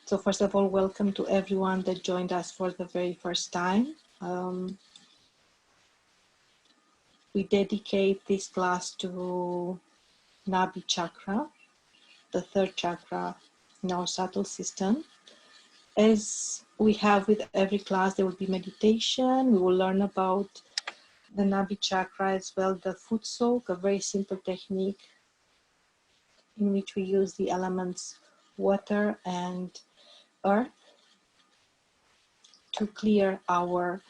So first of all, welcome to everyone that joined us for the very first time. We dedicate this class to Nabhi Chakra, the third chakra in our subtle system. As we have with every class, there will be meditation. We will learn about the Nabhi Chakra as well, the foot soak, a very simple technique in which we use the elements water and earth to clear our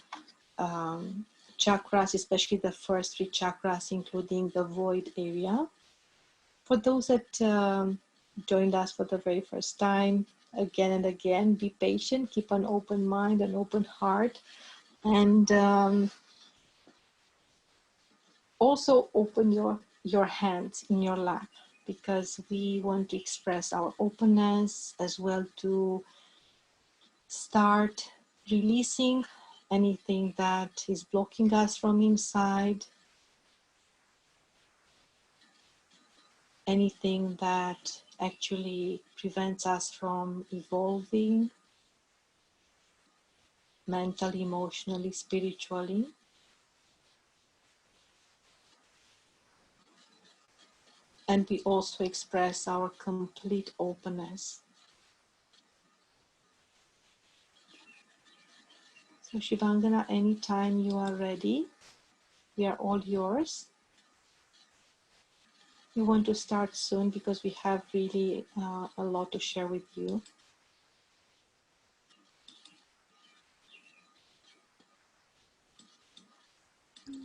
chakras, especially the first three chakras, including the void area. For those that joined us for the very first time, again and again, be patient, keep an open mind, an open heart, and also open your hands in your lap, because we want to express our openness as well, to start releasing anything that is blocking us from inside, anything that actually prevents us from evolving mentally, emotionally, spiritually. And we also express our complete openness. So Shivangna, anytime you are ready, we are all yours. We want to start soon because we have really a lot to share with you.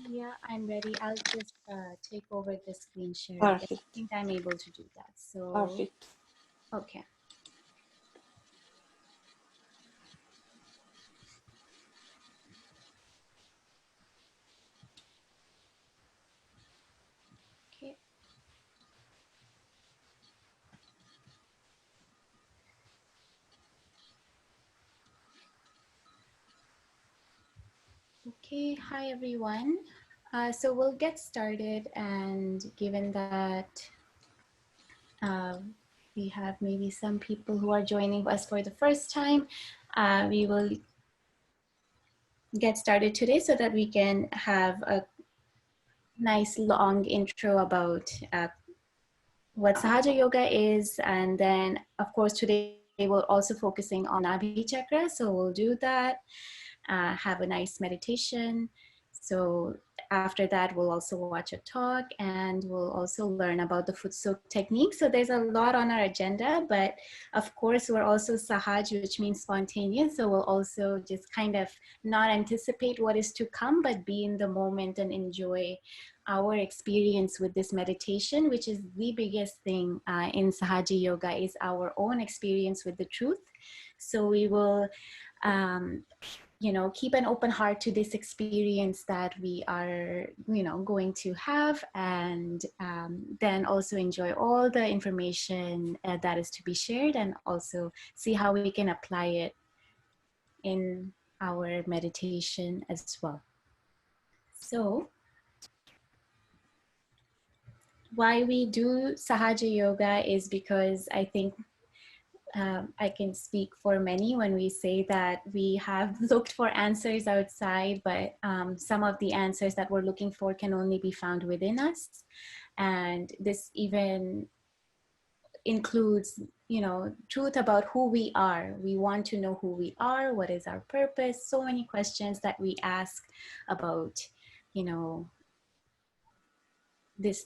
Yeah, I'm ready. I'll just take over the screen share. Perfect. I think I'm able to do that. So, Perfect. okay. Okay. Okay, hi everyone. So we'll get started, and given that we have maybe some people who are joining us for the first time, we will get started today so that we can have a nice long intro about what Sahaja Yoga is, and then of course today we're also focusing on Nabhi Chakra, so we'll do that. Have a nice meditation. So after that, we'll also watch a talk, and we'll also learn about the foot soak technique. So there's a lot on our agenda, but of course we're also Sahaj, which means spontaneous. So we'll also just kind of not anticipate what is to come, but be in the moment and enjoy our experience with this meditation, which is the biggest thing in Sahaja Yoga, is our own experience with the truth. So we will keep an open heart to this experience that we are, going to have, and then also enjoy all the information that is to be shared, and also see how we can apply it in our meditation as well. So, why we do Sahaja Yoga is because I think I can speak for many when we say that we have looked for answers outside, but some of the answers that we're looking for can only be found within us. And this even includes, truth about who we are. We want to know who we are, what is our purpose, so many questions that we ask about, this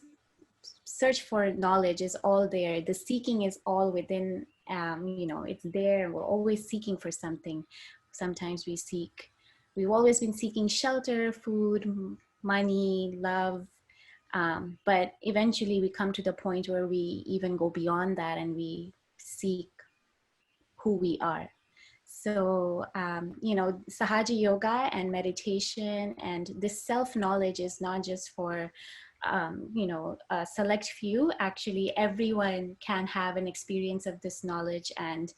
search for knowledge is all there. The seeking is all within, it's there. We're always seeking for something. Sometimes we've always been seeking shelter, food, money, love. But eventually we come to the point where we even go beyond that and we seek who we are. So, Sahaja Yoga and meditation and this self-knowledge is not just for a select few. Actually, everyone can have an experience of this knowledge, and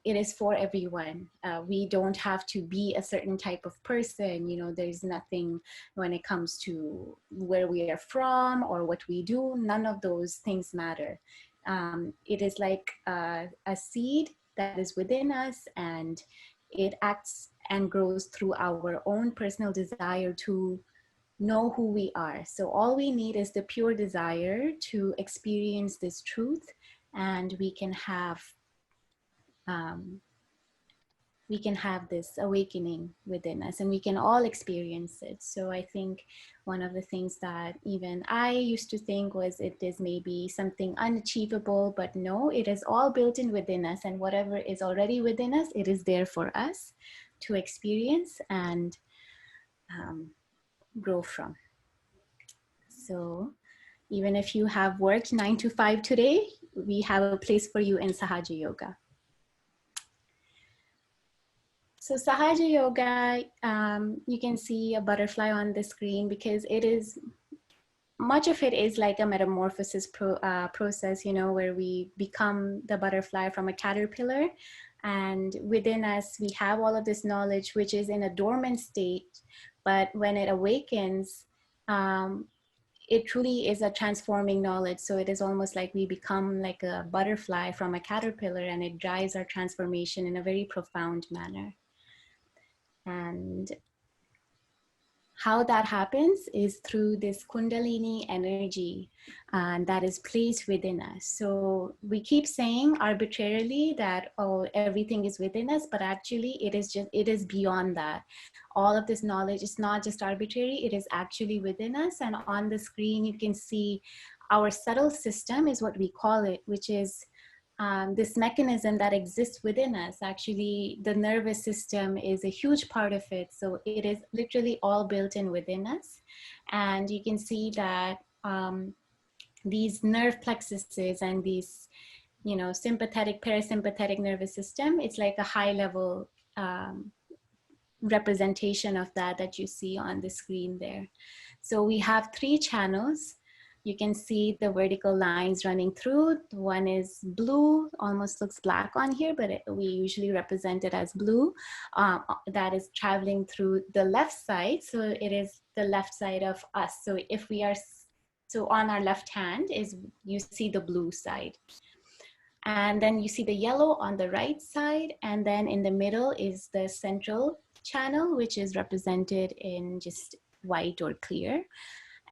it is for everyone. We don't have to be a certain type of person. There's nothing when it comes to where we are from or what we do. None of those things matter. It is like a seed that is within us, and it acts and grows through our own personal desire to know who we are. So all we need is the pure desire to experience this truth, and um, we can have this awakening within us, and we can all experience it. So I think one of the things that even I used to think was it is maybe something unachievable, but no, it is all built in within us, and whatever is already within us, it is there for us to experience and grow from. So even if you have worked 9 to 5 today, we have a place for you in Sahaja Yoga. So Sahaja Yoga, you can see a butterfly on the screen because it is, much of it is like a metamorphosis process, you know, where we become the butterfly from a caterpillar. And within us, we have all of this knowledge, which is in a dormant state. But when it awakens, it truly is a transforming knowledge. So it is almost like we become like a butterfly from a caterpillar, and it drives our transformation in a very profound manner. And how that happens is through this Kundalini energy that is placed within us. So we keep saying arbitrarily that, oh, everything is within us, but actually it is beyond that. All of this knowledge is not just arbitrary, it is actually within us. And on the screen, you can see our subtle system is what we call it, which is this mechanism that exists within us. Actually, the nervous system is a huge part of it. So it is literally all built in within us. And you can see that these nerve plexuses and these, you know, sympathetic, parasympathetic nervous system, it's like a high level representation of that you see on the screen there. So we have 3 channels. You can see the vertical lines running through. One is blue, almost looks black on here, but we usually represent it as blue. That is traveling through the left side. So it is the left side of us. So if we are, so on our left hand is, you see the blue side. And then you see the yellow on the right side. And then in the middle is the central channel, which is represented in just white or clear.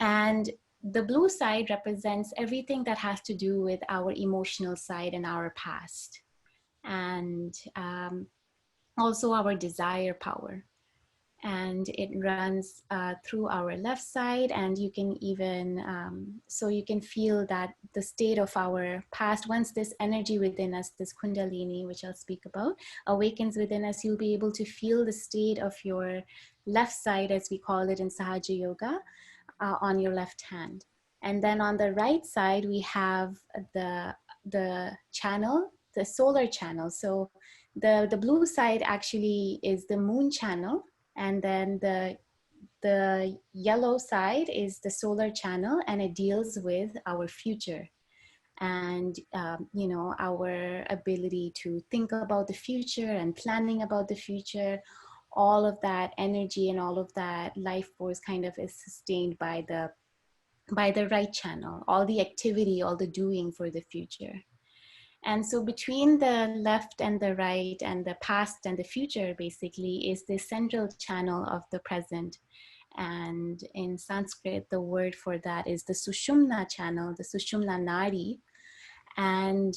And the blue side represents everything that has to do with our emotional side and our past, and also our desire power. And it runs through our left side, and you can even, so you can feel that the state of our past, once this energy within us, this Kundalini, which I'll speak about, awakens within us, you'll be able to feel the state of your left side, as we call it in Sahaja Yoga, on your left hand. And then on the right side, we have the channel, the solar channel. So the blue side actually is the moon channel. And then the yellow side is the solar channel, and it deals with our future and, you know, our ability to think about the future and planning about the future. All of that energy and all of that life force kind of is sustained by the right channel, all the activity, all the doing for the future. And so between the left and the right and the past and the future basically is the central channel of the present. And in Sanskrit, the word for that is the Sushumna channel, the Sushumna Nadi. And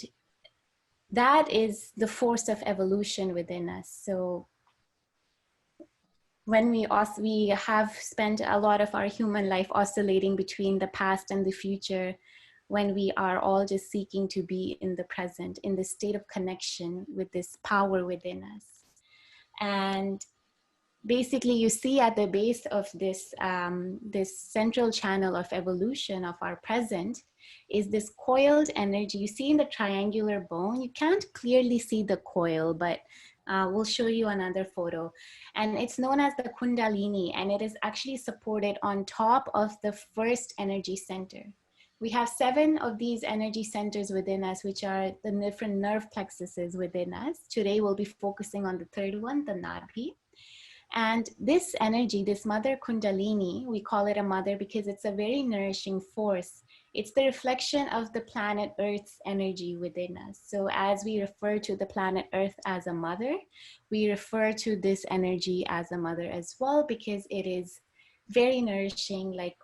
that is the force of evolution within us. So when we have spent a lot of our human life oscillating between the past and the future, when we are all just seeking to be in the present, in the state of connection with this power within us. And basically you see at the base of this, this central channel of evolution of our present is this coiled energy. You see in the triangular bone, you can't clearly see the coil, but we'll show you another photo. And it's known as the Kundalini, and it is actually supported on top of the first energy center. We have 7 of these energy centers within us, which are the different nerve plexuses within us. Today we'll be focusing on the 3rd one, the Nabhi. And this energy, this mother Kundalini, we call it a mother because it's a very nourishing force. It's the reflection of the planet Earth's energy within us. So as we refer to the planet Earth as a mother, we refer to this energy as a mother as well, because it is very nourishing, like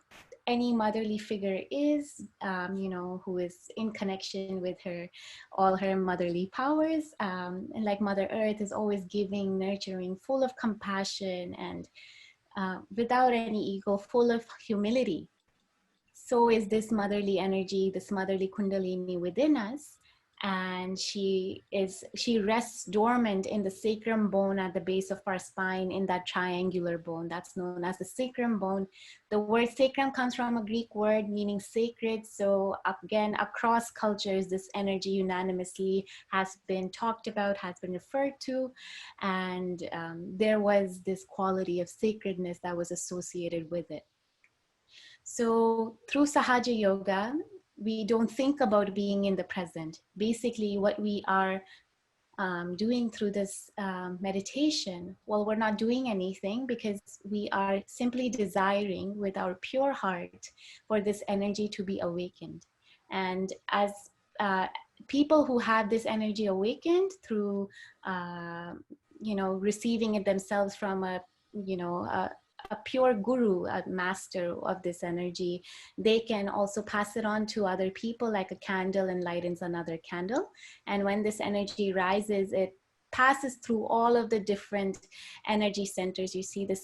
any motherly figure is, who is in connection with her, all her motherly powers. And like Mother Earth is always giving, nurturing, full of compassion, and without any ego, full of humility. So is this motherly energy, this motherly kundalini within us. And she rests dormant in the sacrum bone at the base of our spine, in that triangular bone that's known as the sacrum bone. The word sacrum comes from a Greek word meaning sacred. So again, across cultures, this energy unanimously has been talked about, has been referred to. And there was this quality of sacredness that was associated with it. So through Sahaja Yoga, we don't think about being in the present. Basically, what we are doing through this meditation, well, we're not doing anything, because we are simply desiring with our pure heart for this energy to be awakened. And as people who have this energy awakened through, receiving it themselves from a pure guru, a master of this energy, they can also pass it on to other people, like a candle enlightens another candle. And when this energy rises, it passes through all of the different energy centers. You see the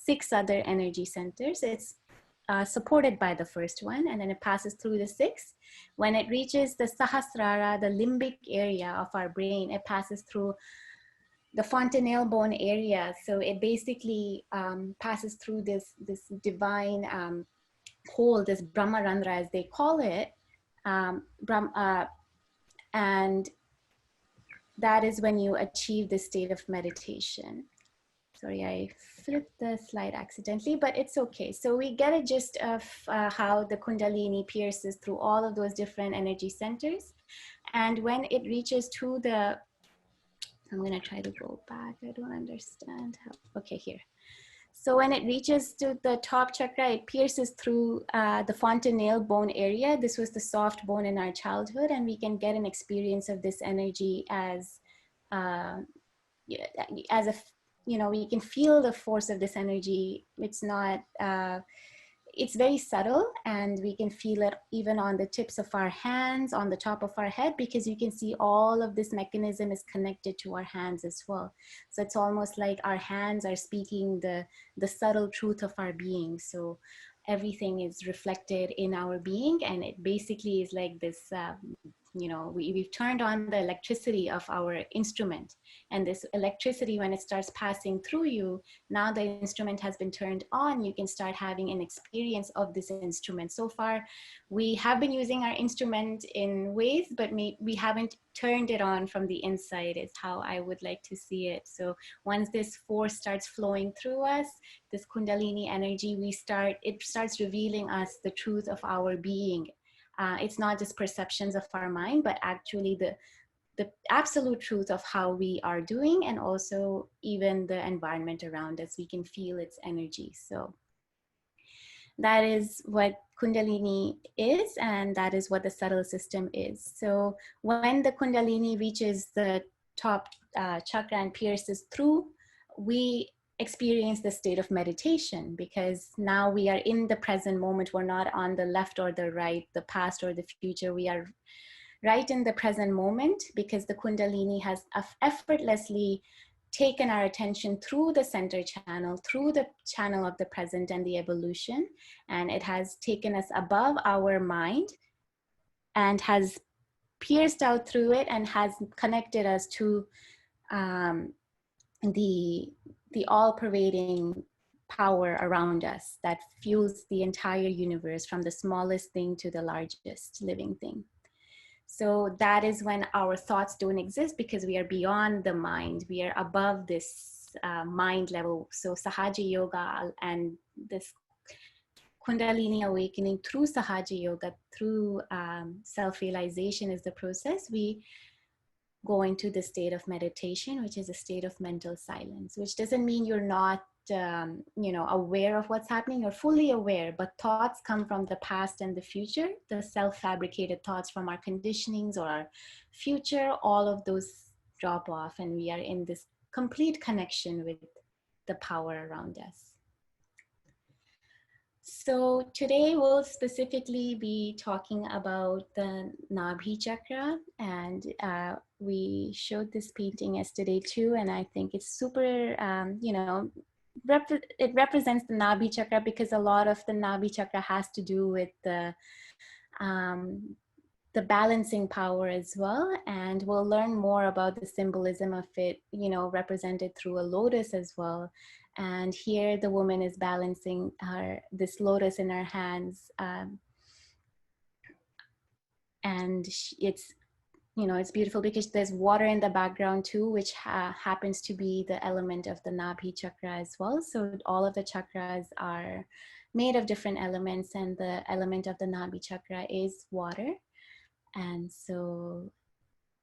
6 other energy centers. It's supported by the first one, and then it passes through the 6. When it reaches the Sahasrara, the limbic area of our brain, it passes through the fontanelle bone area. So it basically passes through this divine hole, this Brahmarandra as they call it, and that is when you achieve the state of meditation. Sorry, I flipped the slide accidentally, but it's okay. So we get a gist of how the Kundalini pierces through all of those different energy centers. And when it reaches to the, I'm going to try to go back. I don't understand how. Okay, here. So when it reaches to the top chakra, it pierces through the fontanelle bone area. This was the soft bone in our childhood, and we can get an experience of this energy as a, we can feel the force of this energy. It's not, it's very subtle, and we can feel it even on the tips of our hands, on the top of our head, because you can see all of this mechanism is connected to our hands as well. So it's almost like our hands are speaking the subtle truth of our being. So everything is reflected in our being, and it basically is like this, we've turned on the electricity of our instrument, and this electricity, when it starts passing through you, now the instrument has been turned on. You can start having an experience of this instrument. So far, we have been using our instrument in ways, but we haven't turned it on from the inside, is how I would like to see it. So once this force starts flowing through us, this Kundalini energy, it starts revealing us the truth of our being. It's not just perceptions of our mind, but actually the absolute truth of how we are doing, and also even the environment around us. We can feel its energy. So that is what Kundalini is, and that is what the subtle system is. So when the Kundalini reaches the top chakra and pierces through, we experience the state of meditation, because now we are in the present moment. We're not on the left or the right, the past or the future. We are right in the present moment, because the Kundalini has effortlessly taken our attention through the center channel, through the channel of the present and the evolution. And it has taken us above our mind and has pierced out through it and has connected us to the all-pervading power around us that fuels the entire universe, from the smallest thing to the largest living thing. So that is when our thoughts don't exist, because we are beyond the mind. We are above this mind level. So Sahaja Yoga and this Kundalini awakening through Sahaja Yoga, through self-realization is the process. We go into the state of meditation, which is a state of mental silence, which doesn't mean you're not aware of what's happening. You're fully aware, but thoughts come from the past and the future, the self-fabricated thoughts from our conditionings or our future, all of those drop off, and we are in this complete connection with the power around us. So today we'll specifically be talking about the Nabhi Chakra, and we showed this painting yesterday too, and I think it's super, it represents the Nabhi Chakra because a lot of the Nabhi Chakra has to do with um, the balancing power as well, and we'll learn more about the symbolism of it, represented through a lotus as well. And here the woman is balancing this lotus in her hands, and it's beautiful because there's water in the background too, which happens to be the element of the Nabhi Chakra as well. So all of the chakras are made of different elements, and the element of the Nabhi Chakra is water. And so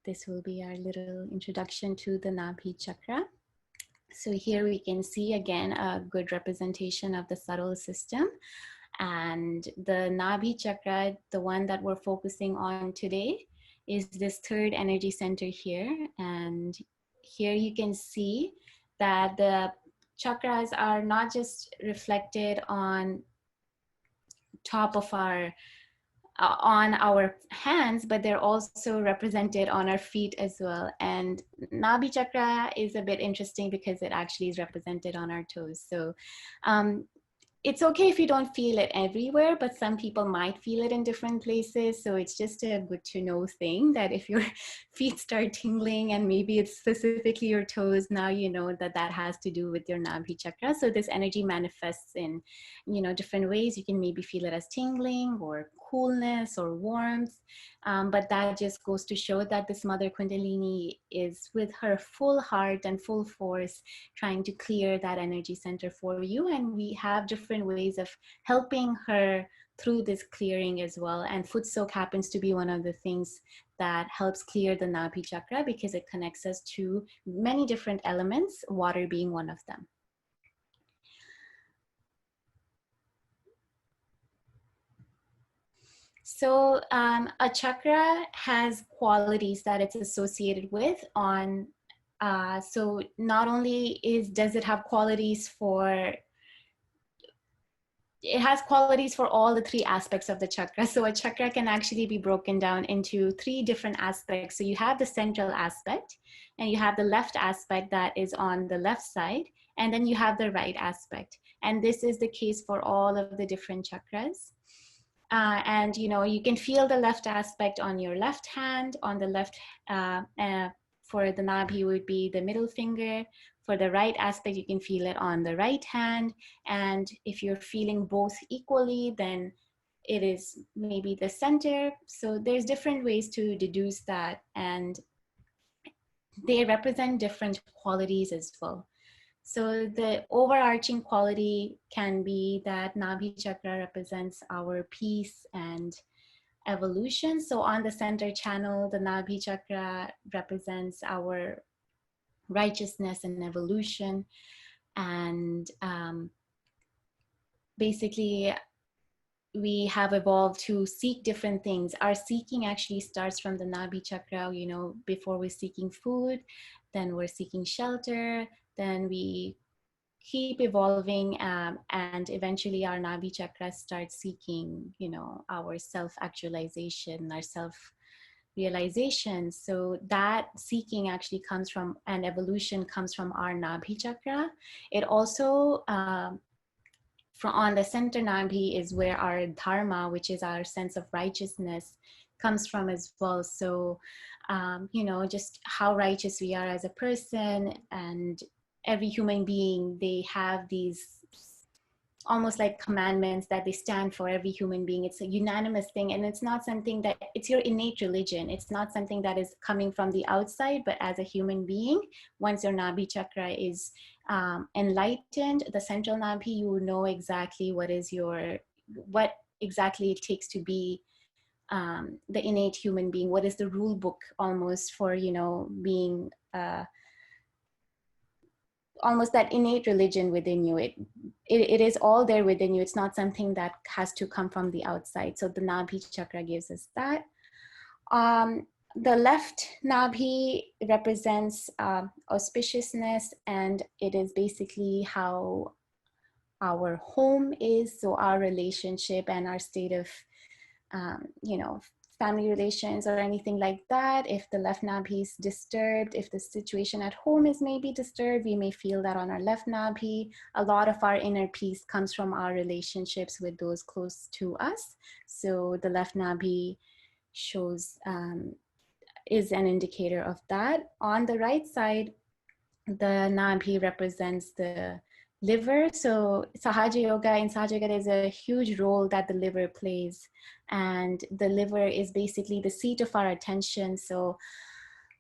this will be our little introduction to the Nabhi Chakra. So here we can see again a good representation of the subtle system. And the Nabhi Chakra, the one that we're focusing on today, is this third energy center here. And here you can see that the chakras are not just reflected on top of on our hands, but they're also represented on our feet as well. And Nabhi Chakra is a bit interesting because it actually is represented on our toes. So it's okay if you don't feel it everywhere, but some people might feel it in different places. So it's just a good to know thing that if your feet start tingling and maybe it's specifically your toes, now you know that that has to do with your Nabhi Chakra. So this energy manifests in, different ways. You can maybe feel it as tingling or coolness or warmth. But that just goes to show that this Mother Kundalini is with her full heart and full force trying to clear that energy center for you. And we have different ways of helping her through this clearing as well. And foot soak happens to be one of the things that helps clear the Nabhi Chakra because it connects us to many different elements, water being one of them. So a chakra has qualities that it's associated with on, so not only does it have qualities for, it has qualities for all the three aspects of the chakra. So a chakra can actually be broken down into three different aspects. So you have the central aspect, and you have the left aspect that is on the left side, and then you have the right aspect. And this is the case for all of the different chakras. And you can feel the left aspect on your left hand. On the left, for the Nabhi would be the middle finger. For the right aspect, you can feel it on the right hand. And if you're feeling both equally, then it is maybe the center. So there's different ways to deduce that, and they represent different qualities as well. So the overarching quality can be that Nabhi Chakra represents our peace and evolution. So on the center channel, the Nabhi Chakra represents our righteousness and evolution. And basically, we have evolved to seek different things. Our seeking actually starts from the Nabhi Chakra, before we're seeking food, then we're seeking shelter, then we keep evolving, and eventually our Nabhi Chakra starts seeking, our self-actualization, our self-realization. So that seeking actually comes from, and evolution comes from our Nabhi Chakra. It also, from on the center Nabhi is where our dharma, which is our sense of righteousness, comes from as well. So, just how righteous we are as a person, and every human being, they have these almost like commandments that they stand for, every human being. It's a unanimous thing, and it's not something that, it's your innate religion. It's not something that is coming from the outside, but as a human being, once your Nabhi Chakra is enlightened, the central Nabhi, you will know exactly what exactly it takes to be the innate human being. What is the rule book almost for, being almost that innate religion within you. It is all there within you. It's not something that has to come from the outside. So the Nabhi chakra gives us that. The left Nabhi represents auspiciousness, and it is basically how our home is, so our relationship and our state of family relations or anything like that. If the left nabhi is disturbed, if the situation at home is maybe disturbed, we may feel that on our left nabhi. A lot of our inner peace comes from our relationships with those close to us. So the left nabhi shows is an indicator of that. On the right side, the nabhi represents the liver. So Sahaja Yoga, in Sahaja Yoga, there's a huge role that the liver plays. And the liver is basically the seat of our attention. So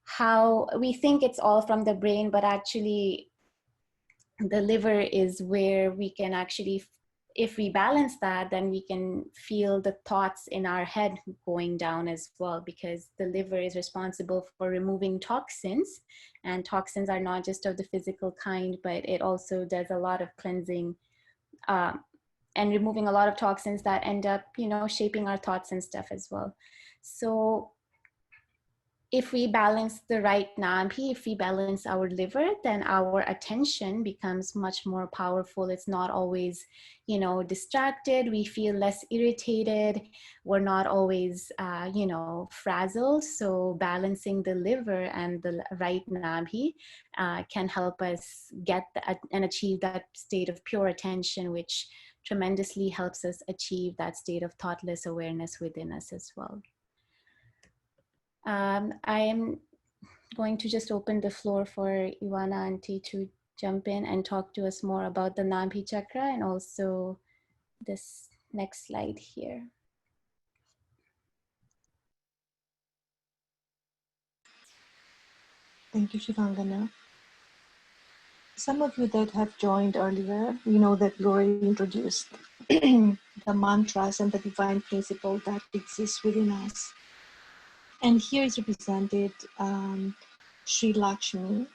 how we think it's all from the brain, but actually the liver is where we can actually, if we balance that, then we can feel the thoughts in our head going down as well, because the liver is responsible for removing toxins, and toxins are not just of the physical kind, but it also does a lot of cleansing and removing a lot of toxins that end up, shaping our thoughts and stuff as well. So if we balance the right nabhi, if we balance our liver, then our attention becomes much more powerful. It's not always, distracted. We feel less irritated. We're not always, frazzled. So balancing the liver and the right nabhi can help us get and achieve that state of pure attention, which tremendously helps us achieve that state of thoughtless awareness within us as well. I am going to just open the floor for Ioana Auntie to jump in and talk to us more about the Nabhi Chakra and also this next slide here. Thank you, Shivangna. Some of you that have joined earlier, you know that we already introduced the mantras and the divine principle that exists within us. And here is represented Shri Lakshmi,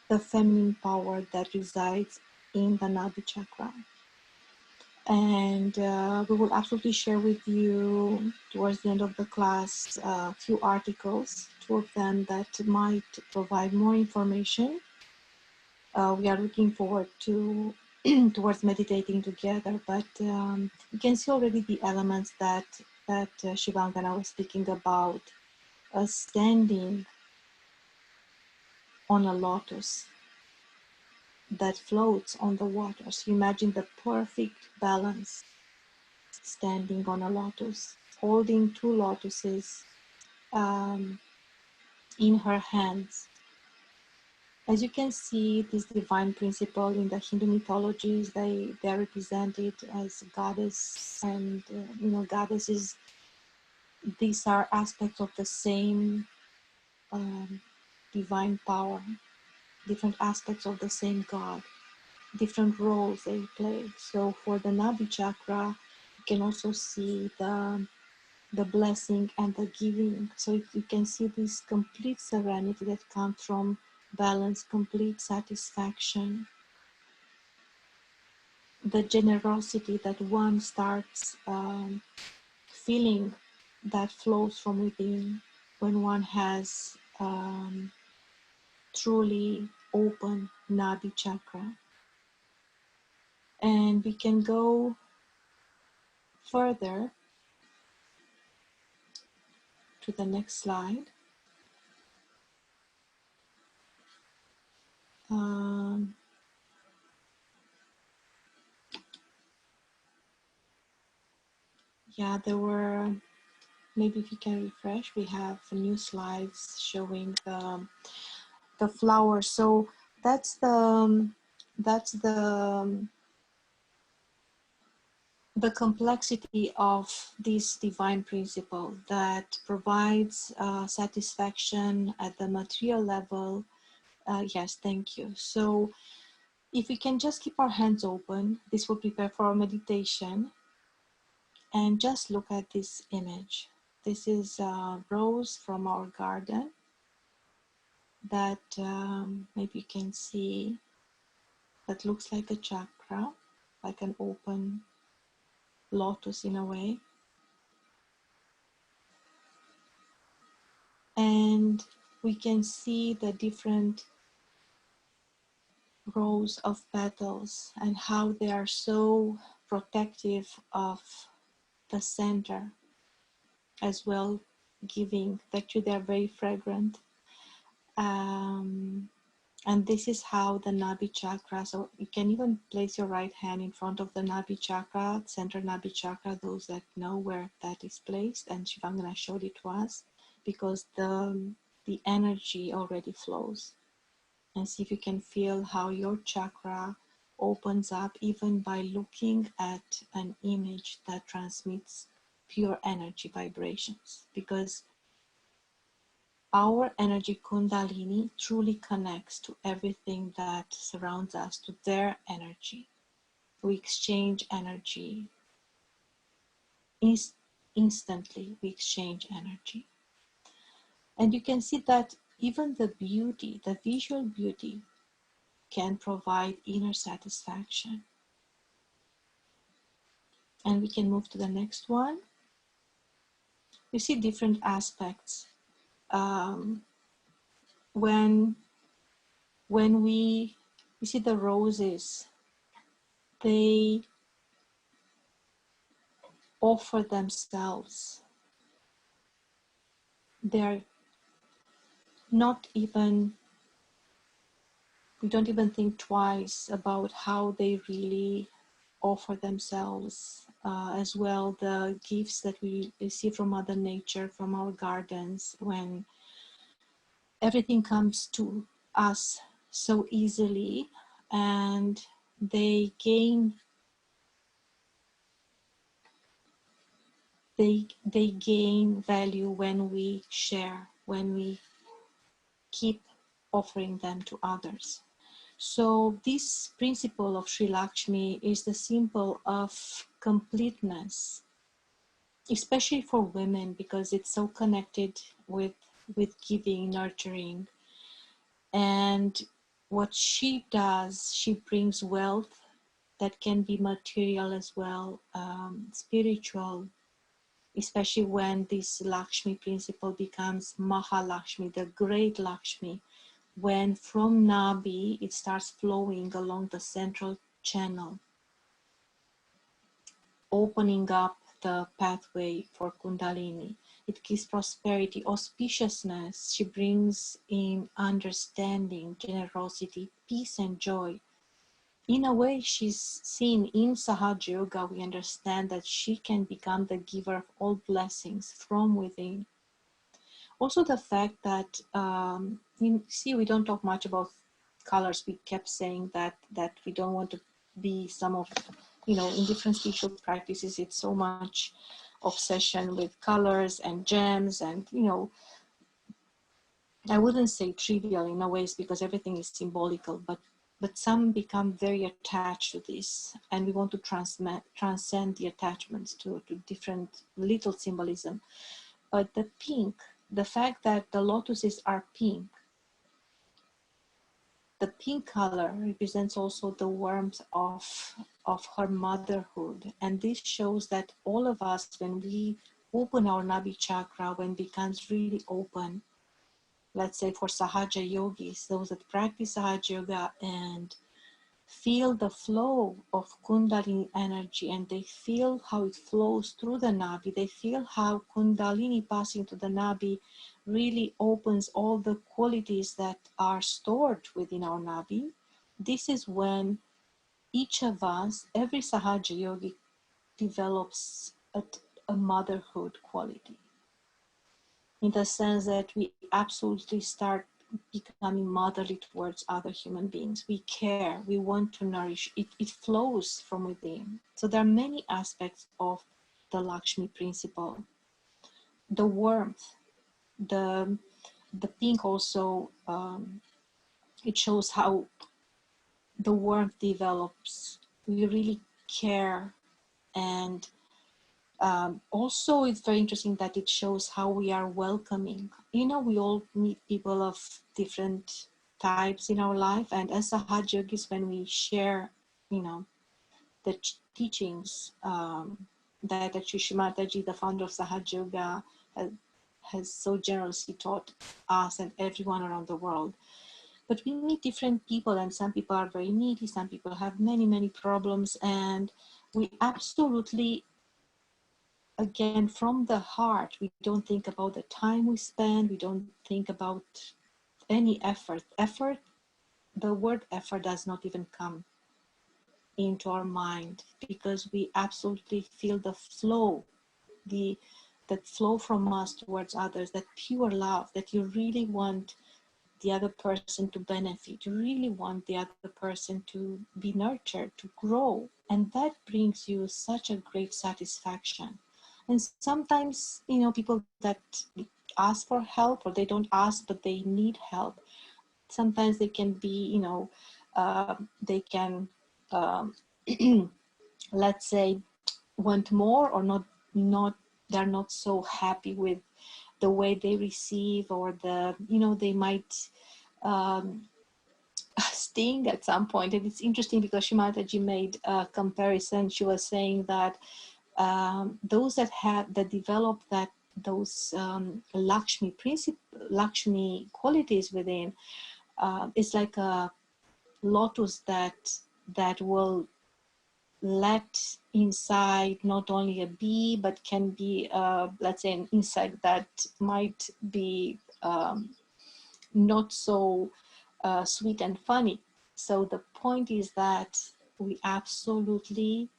the feminine power that resides in the Nabhi Chakra. And we will absolutely share with you towards the end of the class a few articles, two of them that might provide more information. We are looking forward to towards meditating together, but you can see already the elements that Shivangana was speaking about, standing on a lotus that floats on the water. So imagine the perfect balance, standing on a lotus, holding two lotuses in her hands. As you can see, this divine principle in the Hindu mythologies, they are represented as goddess, and goddesses. These are aspects of the same divine power, different aspects of the same God, different roles they play. So for the Nabhi chakra, you can also see the blessing and the giving. So you can see this complete serenity that comes from balance, complete satisfaction, the generosity that one starts feeling that flows from within when one has truly open Nabhi chakra. And we can go further to the next slide. Yeah, there were, maybe if you can refresh, we have new slides showing the flowers. So that's the complexity of this divine principle that provides satisfaction at the material level. Yes, thank you. So if we can just keep our hands open, this will prepare for our meditation. And just look at this image. This is a rose from our garden that maybe you can see. that looks like a chakra, like an open lotus in a way. And we can see the different rows of petals and how they are so protective of the center as well, giving, actually they're very fragrant. And this is how the Nabhi Chakra, so you can even place your right hand in front of the Nabhi Chakra, center Nabhi Chakra, those that know where that is placed, and Shivangna showed it to us, because the energy already flows. And see if you can feel how your chakra opens up even by looking at an image that transmits pure energy vibrations, because our energy kundalini truly connects to everything that surrounds us, to their energy. We exchange energy instantly. We exchange energy. And you can see that even the beauty, the visual beauty, can provide inner satisfaction. And we can move to the next one. We see different aspects. When we see the roses, they offer themselves. They're not even, we don't even think twice about how they really offer themselves. As well, the gifts that we receive from Mother Nature, from our gardens, when everything comes to us so easily, and they gain they gain value when we share, when we keep offering them to others. So this principle of Sri Lakshmi is the symbol of completeness, especially for women, because it's so connected with giving, nurturing. And what she does, she brings wealth that can be material as well, spiritual, especially when this Lakshmi principle becomes Mahalakshmi, the great Lakshmi, when from Nabhi it starts flowing along the central channel, opening up the pathway for Kundalini. It gives prosperity, auspiciousness. She brings in understanding, generosity, peace, and joy. In a way, she's seen in Sahaja Yoga. We understand that she can become the giver of all blessings from within. Also, the fact that we don't talk much about colors. We kept saying that we don't want to be some of, in different spiritual practices, it's so much obsession with colors and gems, and I wouldn't say trivial in a ways, because everything is symbolical, but some become very attached to this, and we want to transcend the attachments to different little symbolism. But the pink, the fact that the lotuses are pink, the pink color represents also the warmth of her motherhood. And this shows that all of us, when we open our Nabhi chakra, when it becomes really open, let's say for Sahaja yogis, those that practice Sahaja Yoga and feel the flow of Kundalini energy, and they feel how it flows through the Nabhi, they feel how Kundalini passing to the Nabhi really opens all the qualities that are stored within our Nabhi. This is when each of us, every Sahaja yogi, develops a motherhood quality, in the sense that we absolutely start becoming motherly towards other human beings. We care, we want to nourish, it flows from within. So there are many aspects of the Lakshmi principle. The warmth, the pink also, it shows how the warmth develops. We really care. And also, it's very interesting that it shows how we are welcoming. We all meet people of different types in our life. And as Sahaja Yogis, when we share, the teachings that actually Shri Mataji, the founder of Sahaja Yoga, has so generously taught us and everyone around the world. But we meet different people, and some people are very needy, some people have many, many problems, and we absolutely, again, from the heart, we don't think about the time we spend, we don't think about any effort. The word effort does not even come into our mind, because we absolutely feel the flow, that flow from us towards others, that pure love, that you really want the other person to benefit, you really want the other person to be nurtured, to grow, and that brings you such a great satisfaction. And sometimes, people that ask for help, or they don't ask but they need help, sometimes they can be, they can, um, let's say, want more, or not they're not so happy with the way they receive, or they might um, sting at some point. And it's interesting because Shimataji made a comparison. She was saying that those that develop those Lakshmi qualities within, it's like a lotus that will let inside not only a bee, but can be, let's say, an insect that might be not so sweet and funny. So the point is that we absolutely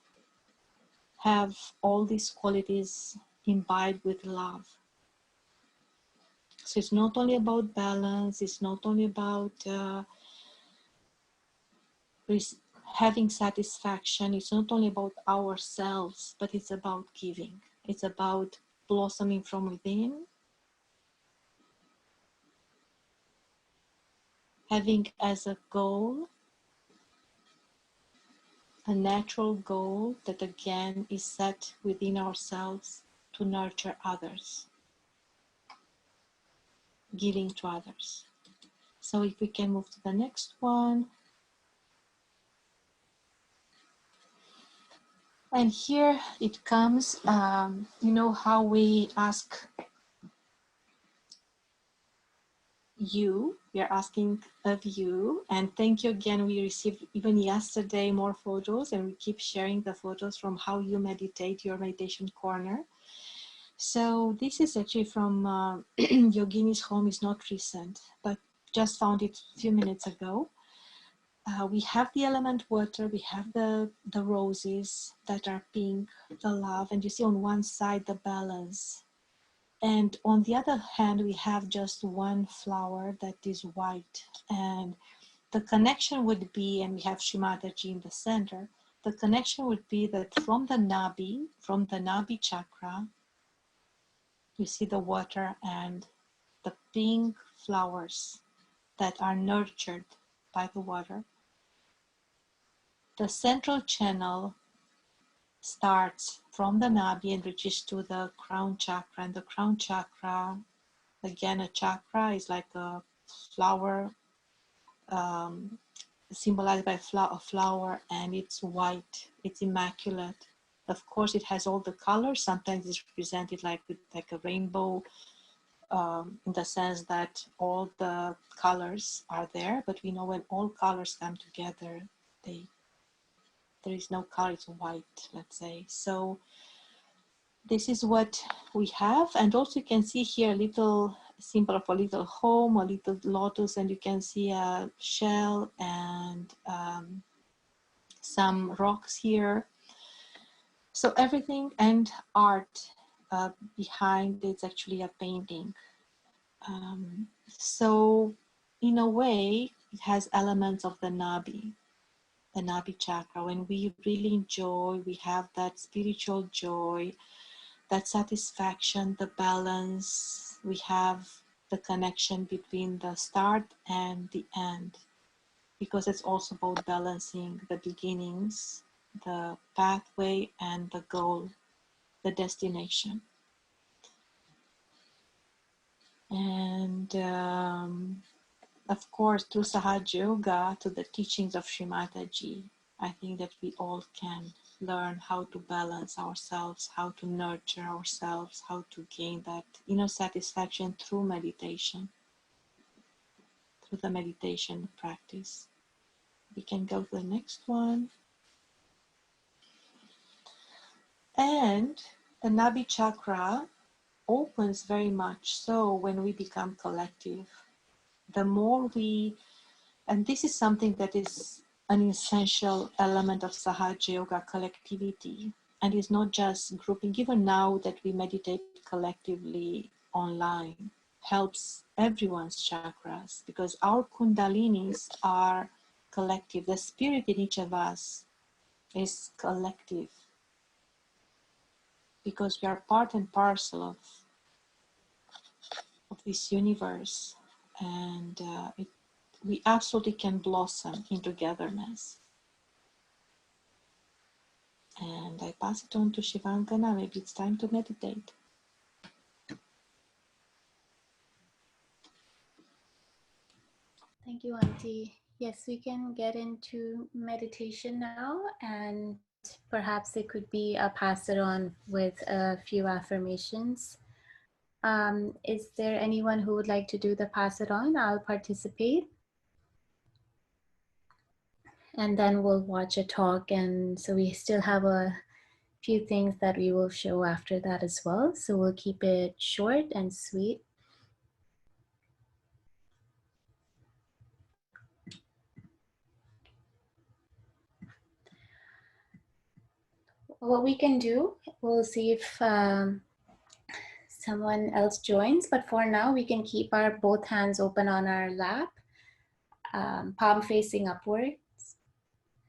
have all these qualities imbibed with love. So it's not only about balance, it's not only about having satisfaction, it's not only about ourselves, but it's about giving. It's about blossoming from within, having as a goal, a natural goal that again is set within ourselves, to nurture others, giving to others. So if we can move to the next one. And here it comes, how we ask we are asking of you, and thank you again. We received even yesterday more photos, and we keep sharing the photos from how you meditate, your meditation corner. So this is actually from Yogini's home. Is not recent, but just found it a few minutes ago. We have the element water, we have the roses that are pink, the love, and you see on one side the balance. And on the other hand, we have just one flower that is white. And the connection would be, and we have Shri Mataji in the center, the connection would be that from the Nabhi Chakra, you see the water and the pink flowers that are nurtured by the water. The central channel starts from the Nabhi and reaches to the crown chakra. And the crown chakra, again, a chakra is like a flower, symbolized by a flower, and it's white, it's immaculate. Of course, it has all the colors. Sometimes it's represented like with like a rainbow, in the sense that all the colors are there. But we know when all colors come together, there is no color, it's white, let's say. So this is what we have. And also you can see here a little symbol of a little home, a little lotus, and you can see a shell and some rocks here. So everything, and art behind it's actually a painting. So in a way, it has elements of the Nabhi chakra. When we really enjoy, we have that spiritual joy, that satisfaction, the balance, we have the connection between the start and the end, because it's also about balancing the beginnings, the pathway, and the goal, the destination. And of course, through Sahaja Yoga, to the teachings of Shri Mataji, I think that we all can learn how to balance ourselves, how to nurture ourselves, how to gain that inner satisfaction through meditation, through the meditation practice. We can go to the next one. And the Nabhi Chakra opens very much so when we become collective. The more we, and this is something that is an essential element of Sahaja Yoga, collectivity, and it's not just grouping. Even now that we meditate collectively online, helps everyone's chakras, because our kundalinis are collective. The spirit in each of us is collective, because we are part and parcel of this universe, and we absolutely can blossom in togetherness. And I pass it on to Shivangna. Maybe it's time to meditate. Thank you, Auntie. Yes, we can get into meditation now, and perhaps it could be a pass it on with a few affirmations. Is there anyone who would like to do the pass it on? I'll participate. And then we'll watch a talk. And so we still have a few things that we will show after that as well. So we'll keep it short and sweet. What we can do, we'll see if someone else joins, but for now we can keep our both hands open on our lap, palm facing upwards,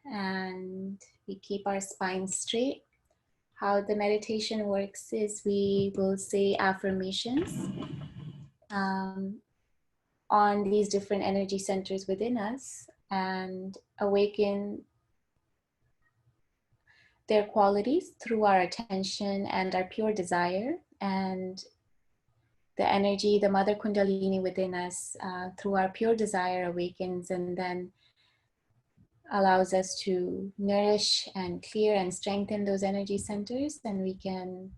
and we keep our spine straight. How the meditation works is we will say affirmations on these different energy centers within us and awaken their qualities through our attention and our pure desire, and the energy, the mother kundalini within us through our pure desire awakens and then allows us to nourish and clear and strengthen those energy centers. And we can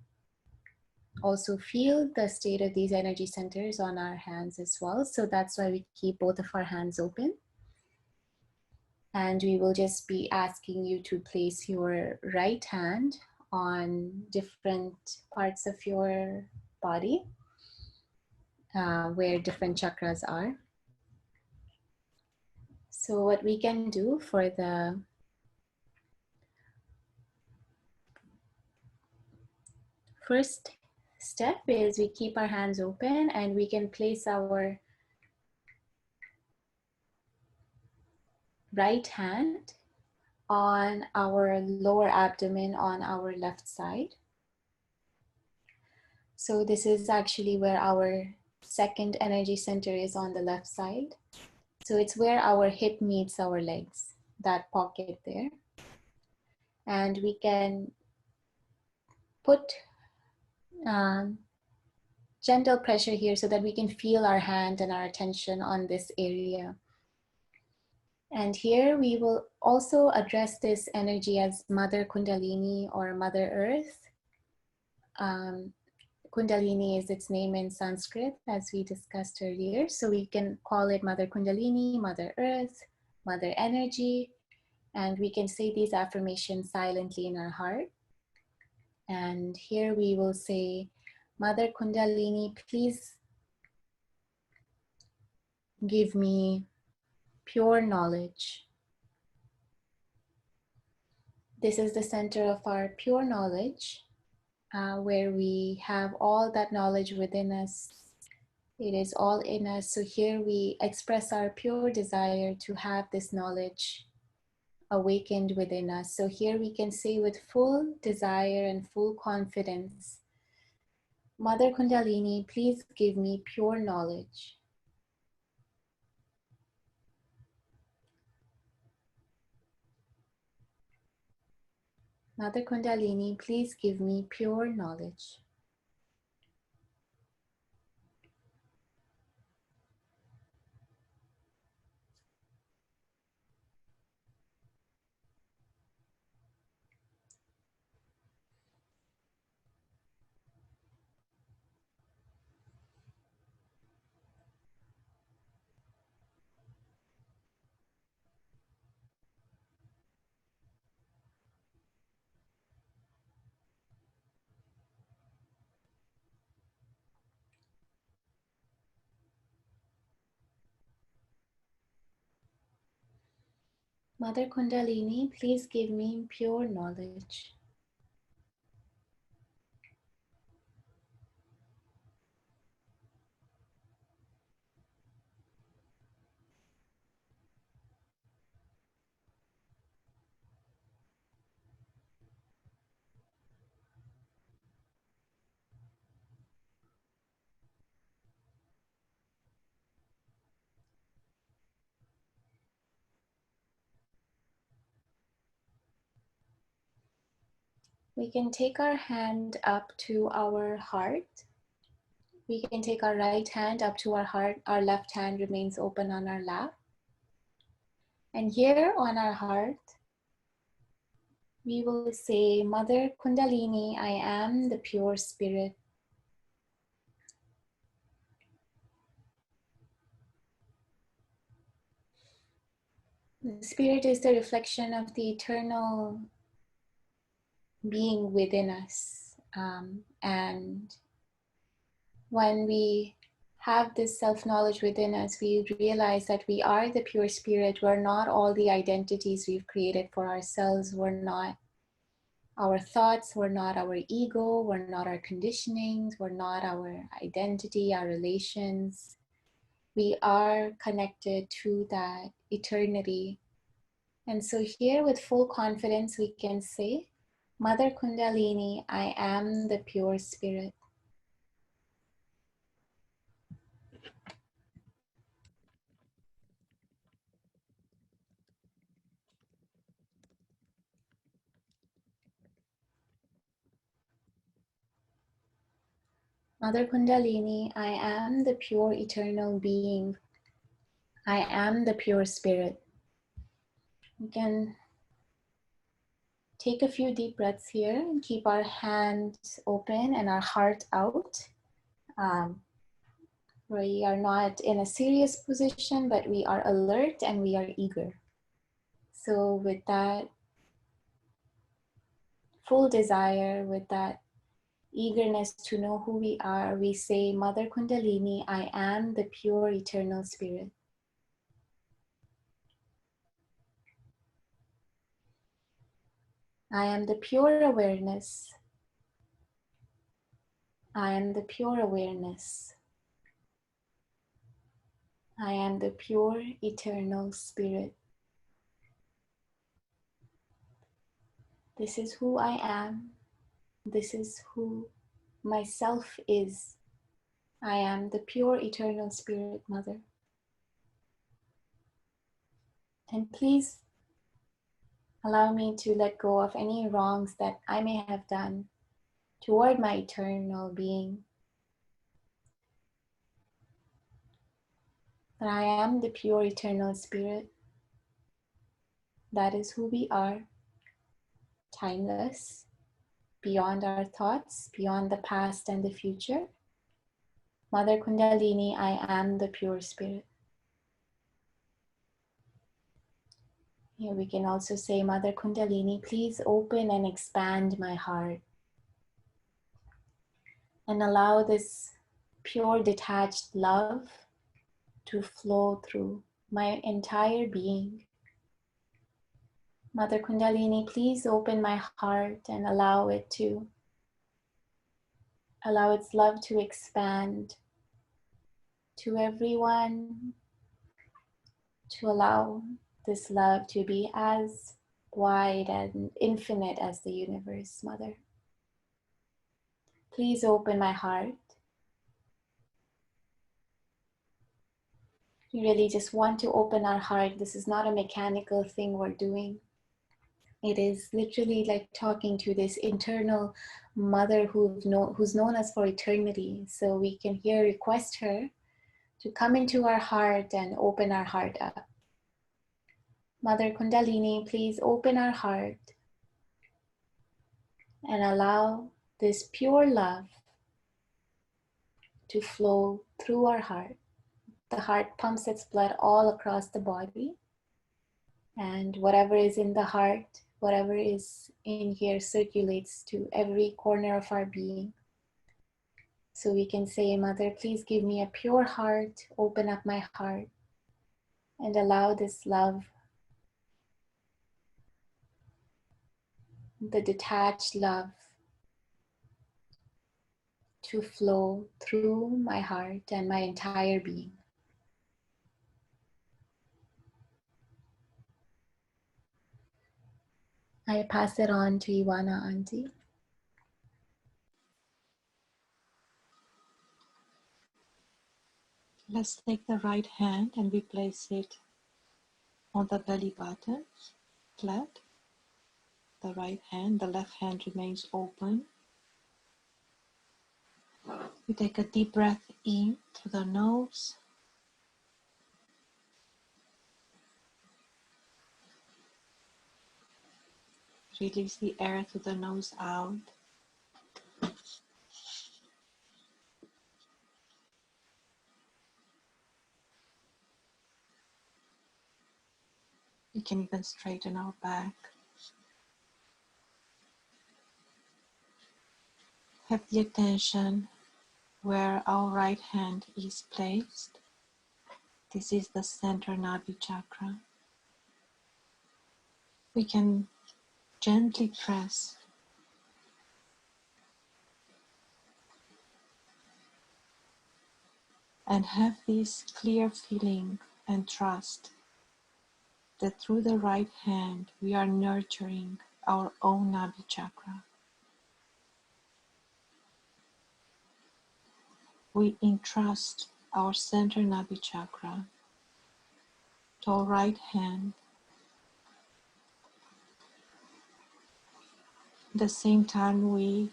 also feel the state of these energy centers on our hands as well. So that's why we keep both of our hands open. And we will just be asking you to place your right hand on different parts of your body where different chakras are. So what we can do for the first step is we keep our hands open and we can place our right hand on our lower abdomen on our left side. So this is actually where our second energy center is, on the left side. So it's where our hip meets our legs, that pocket there. And we can put gentle pressure here so that we can feel our hand and our attention on this area. And here we will also address this energy as Mother Kundalini or Mother Earth. Kundalini is its name in Sanskrit, as we discussed earlier. So we can call it Mother Kundalini, Mother Earth, Mother Energy. And we can say these affirmations silently in our heart. And here we will say, Mother Kundalini, please give me pure knowledge. This is the center of our pure knowledge, where we have all that knowledge within us. It is all in us. So here we express our pure desire to have this knowledge awakened within us. So here we can say with full desire and full confidence, Mother Kundalini, please give me pure knowledge. Mother Kundalini, please give me pure knowledge. Mother Kundalini, please give me pure knowledge. We can take our hand up to our heart. We can take our right hand up to our heart. Our left hand remains open on our lap. And here on our heart, we will say, Mother Kundalini, I am the pure spirit. The spirit is the reflection of the eternal being within us. And when we have this self-knowledge within us, we realize that we are the pure spirit. We're not all the identities we've created for ourselves. We're not our thoughts, we're not our ego, we're not our conditionings, we're not our identity, our relations. We are connected to that eternity. And so here with full confidence, we can say, Mother Kundalini, I am the pure spirit. Mother Kundalini, I am the pure eternal being. I am the pure spirit. We can take a few deep breaths here and keep our hands open and our heart out. We are not in a serious position, but we are alert and we are eager. So with that full desire, with that eagerness to know who we are, we say, Mother Kundalini, I am the pure eternal spirit. I am the pure awareness. I am the pure awareness. I am the pure eternal spirit. This is who I am. This is who myself is. I am the pure eternal spirit, Mother. And please allow me to let go of any wrongs that I may have done toward my eternal being. That I am the pure eternal spirit. That is who we are, timeless, beyond our thoughts, beyond the past and the future. Mother Kundalini, I am the pure spirit. Here we can also say, Mother Kundalini, please open and expand my heart and allow this pure detached love to flow through my entire being. Mother Kundalini, please open my heart and allow its love to expand to everyone, to allow this love to be as wide and infinite as the universe, Mother. Please open my heart. We really just want to open our heart. This is not a mechanical thing we're doing. It is literally like talking to this internal mother who's known us for eternity. So we can here request her to come into our heart and open our heart up. Mother Kundalini, please open our heart and allow this pure love to flow through our heart. The heart pumps its blood all across the body, and whatever is in the heart, whatever is in here circulates to every corner of our being. So we can say, Mother, please give me a pure heart, open up my heart, and allow this love the detached love to flow through my heart and my entire being. I pass it on to Ioana Auntie. Let's take the right hand and we place it on the belly button, flat. The right hand, the left hand remains open. We take a deep breath in through the nose. Release the air through the nose out. We can even straighten our back. Have the attention where our right hand is placed. This is the center Nabhi Chakra. We can gently press and have this clear feeling and trust that through the right hand we are nurturing our own Nabhi Chakra. We entrust our center Nabhi Chakra to our right hand. At the same time, we,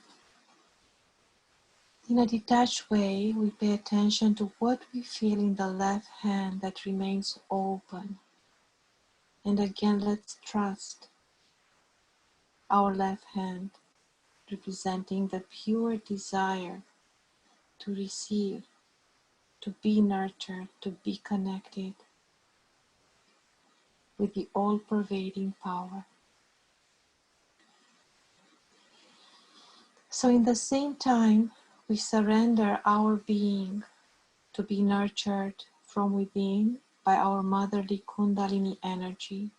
in a detached way, we pay attention to what we feel in the left hand that remains open. And again, let's trust our left hand, representing the pure desire to receive, to be nurtured, to be connected with the all-pervading power. So in the same time, we surrender our being to be nurtured from within by our motherly Kundalini energy.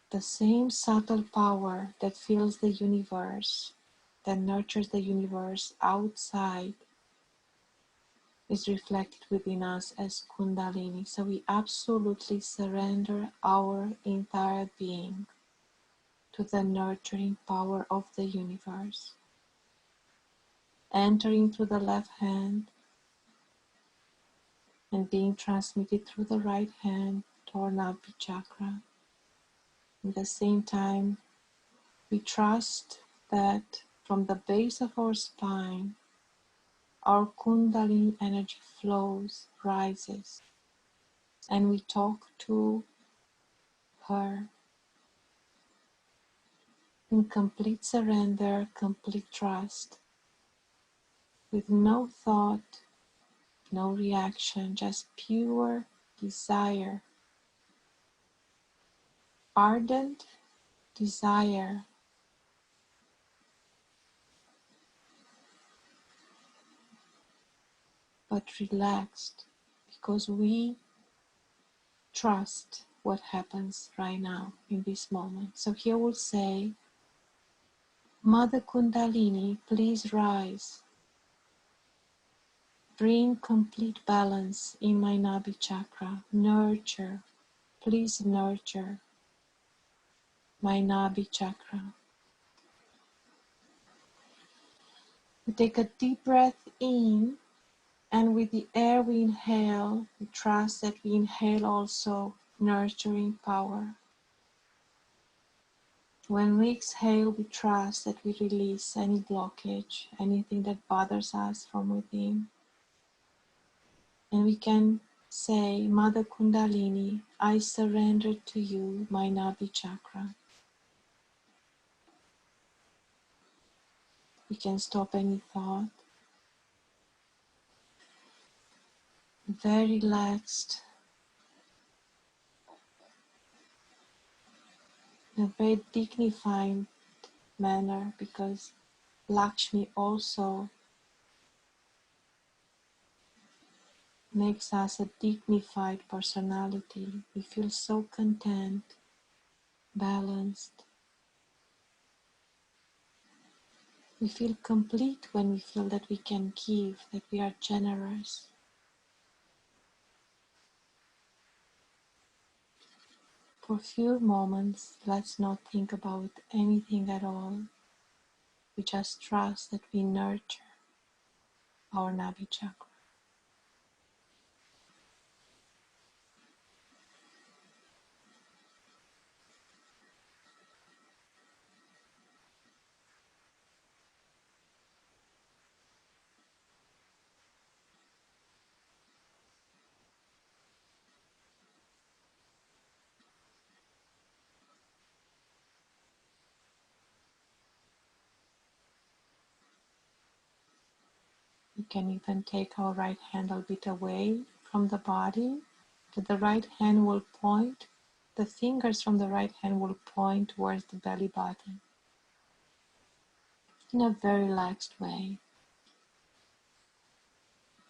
The same subtle power that fills the universe, that nurtures the universe outside, is reflected within us as Kundalini. So we absolutely surrender our entire being to the nurturing power of the universe, entering through the left hand and being transmitted through the right hand to our Nabhi Chakra. At the same time, we trust that from the base of our spine, our Kundalini energy flows, rises, and we talk to her in complete surrender, complete trust, with no thought, no reaction, just pure desire, ardent desire, but relaxed, because we trust what happens right now in this moment. So here we'll say, Mother Kundalini, please rise. Bring complete balance in my Nabhi Chakra. Nurture, please nurture my Nabhi Chakra. We take a deep breath in, and with the air we inhale, we trust that we inhale also nurturing power. When we exhale, we trust that we release any blockage, anything that bothers us from within. And we can say, Mother Kundalini, I surrender to you my Nabhi Chakra. We can stop any thought. Very relaxed, in a very dignified manner, because Lakshmi also makes us a dignified personality. We feel so content, balanced. We feel complete when we feel that we can give, that we are generous. For a few moments, let's not think about anything at all. We just trust that we nurture our Nabhi Chakra. We can even take our right hand a little bit away from the body, that the right hand will point, the fingers from the right hand will point towards the belly button in a very relaxed way.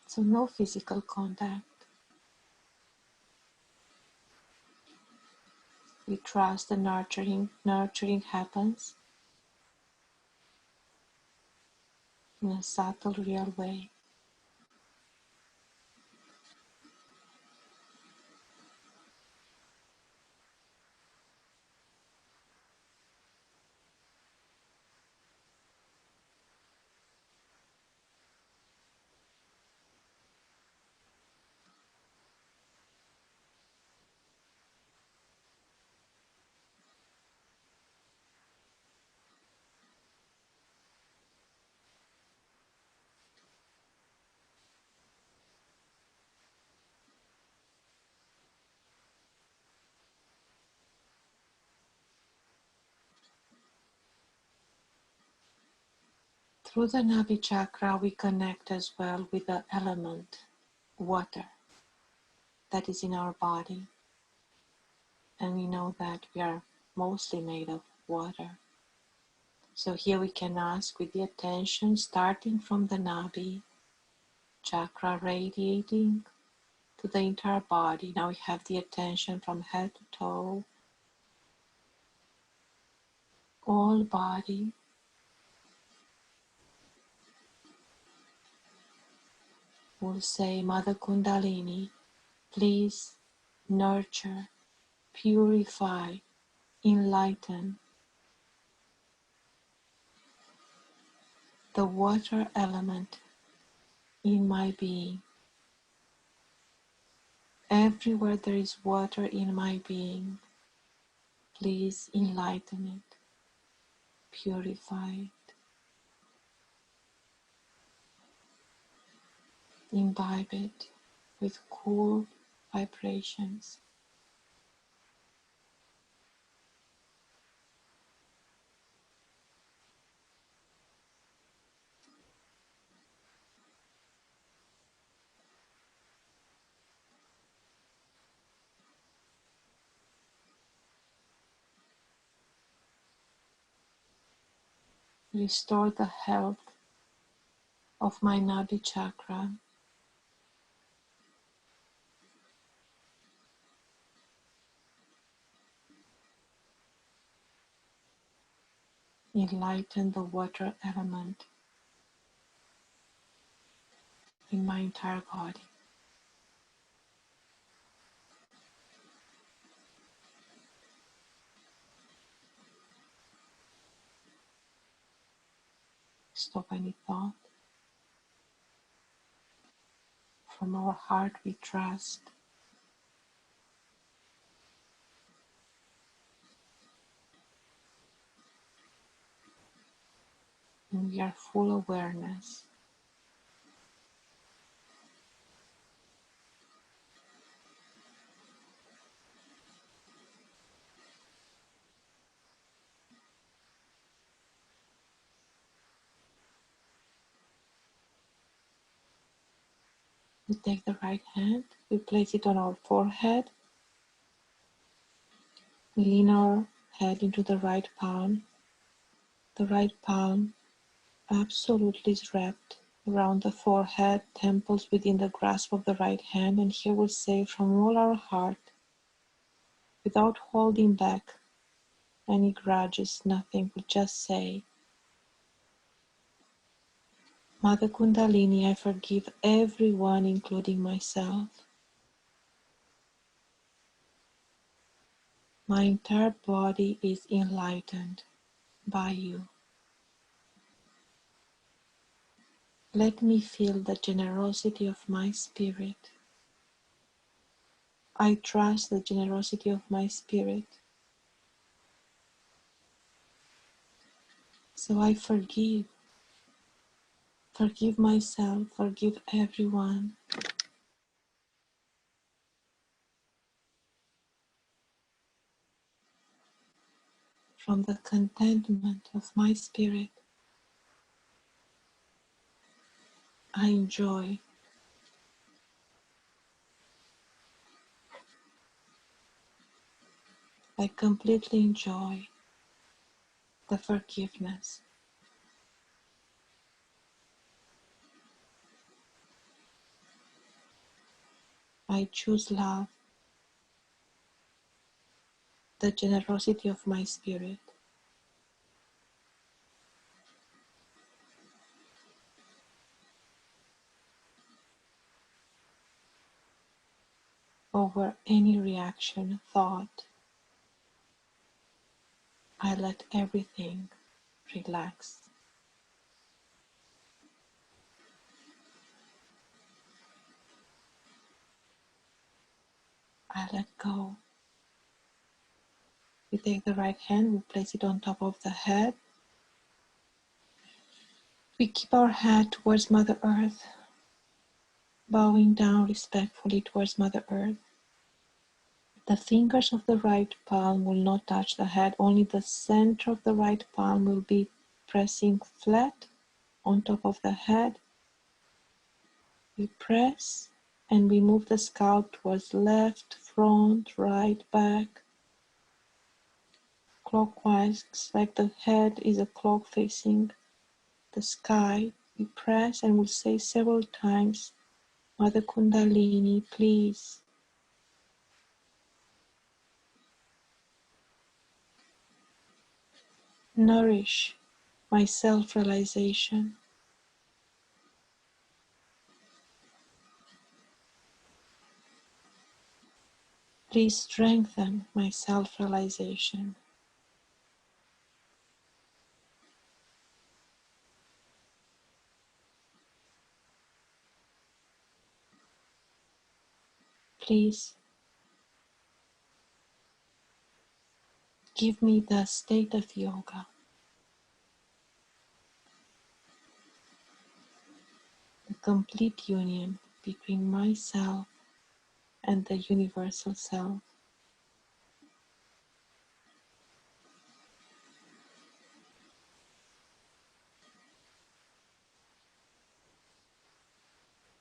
So no physical contact. We trust the nurturing happens in a subtle, real way. Through the Nabhi Chakra, we connect as well with the element, water, that is in our body. And we know that we are mostly made of water. So here we can ask with the attention starting from the Nabhi Chakra radiating to the entire body. Now we have the attention from head to toe, all body. We'll say, Mother Kundalini, please nurture, purify, enlighten the water element in my being. Everywhere there is water in my being, please enlighten it, purify it, imbibe it with cool vibrations. Restore the health of my Nabhi Chakra. Enlighten the water element in my entire body. Stop any thought. From our heart we trust, and we are full awareness. We take the right hand, we place it on our forehead, we lean our head into the right palm. The right palm absolutely is wrapped around the forehead, temples within the grasp of the right hand. And here we'll say from all our heart, without holding back any grudges, nothing, we'll just say, Mother Kundalini, I forgive everyone, including myself. My entire body is enlightened by you. Let me feel the generosity of my spirit. I trust the generosity of my spirit. So I forgive myself, forgive everyone. From the contentment of my spirit, I enjoy, I completely enjoy the forgiveness. I choose love, the generosity of my spirit, over any reaction, thought. I let everything relax. I let go. We take the right hand, we place it on top of the head. We keep our head towards Mother Earth, bowing down respectfully towards Mother Earth. The fingers of the right palm will not touch the head, only the center of the right palm will be pressing flat on top of the head. We press and we move the scalp towards left, front, right, back, clockwise, like the head is a clock facing the sky. We press and we'll say several times, Mother Kundalini, please nourish my self-realization. Please strengthen my self-realization. Please give me the state of yoga, the complete union between myself and the universal self.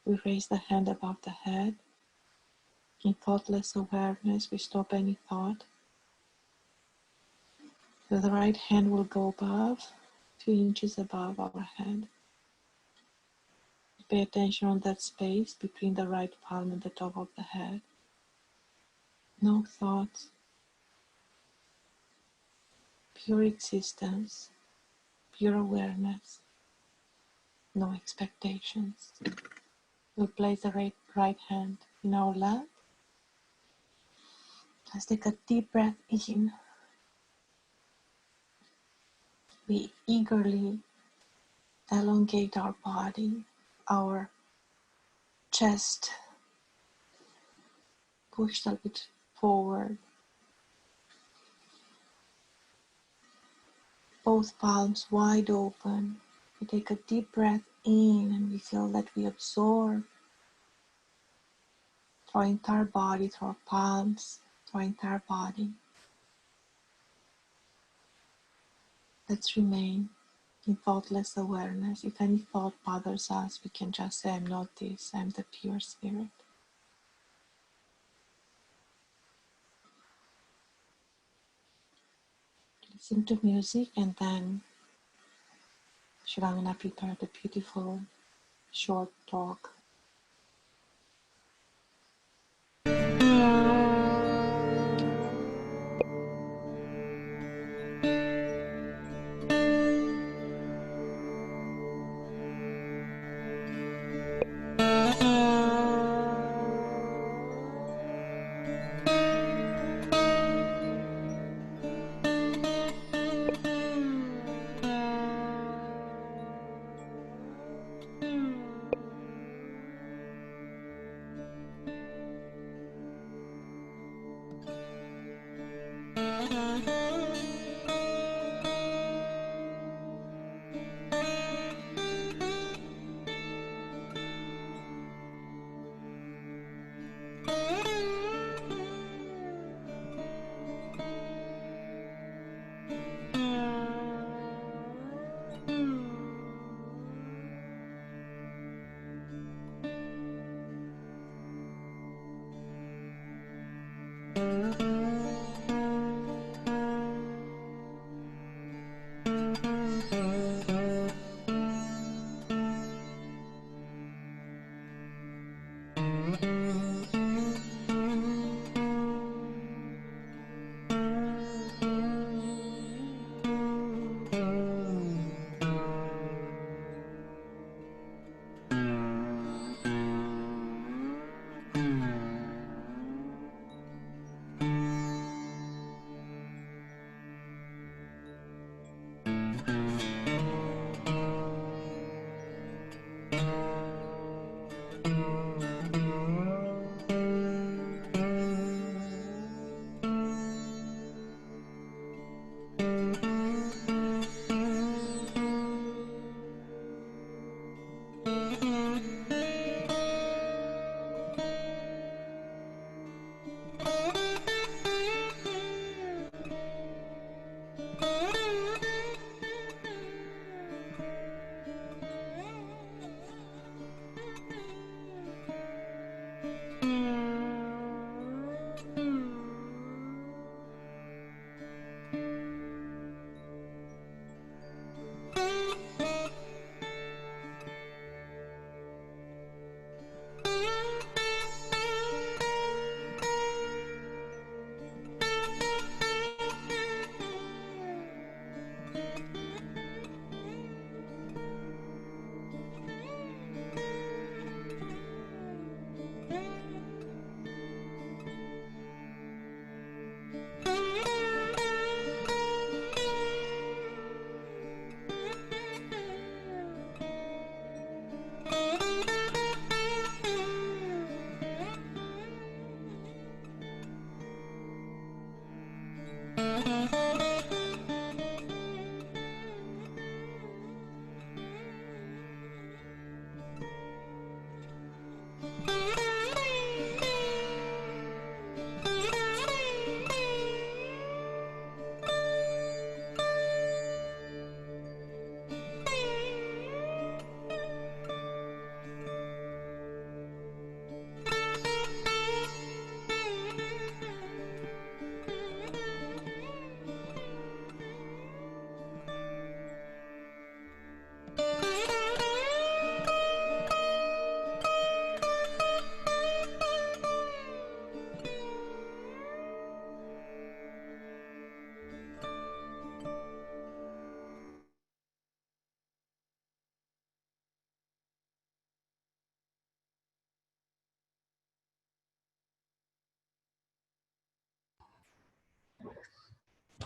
We raise the hand above the head. In thoughtless awareness, we stop any thought. So the right hand will go above, 2 inches above our head. Pay attention on that space between the right palm and the top of the head. No thoughts, pure existence, pure awareness, no expectations. We'll place the right hand in our lap. Let's take a deep breath in. We eagerly elongate our body, our chest pushed a bit forward. Both palms wide open. We take a deep breath in and we feel that we absorb our entire body, through our palms, through our entire body. Let's remain in thoughtless awareness. If any thought bothers us, we can just say, I'm not this, I'm the pure spirit. Listen to music and then Shivangna prepared a beautiful short talk.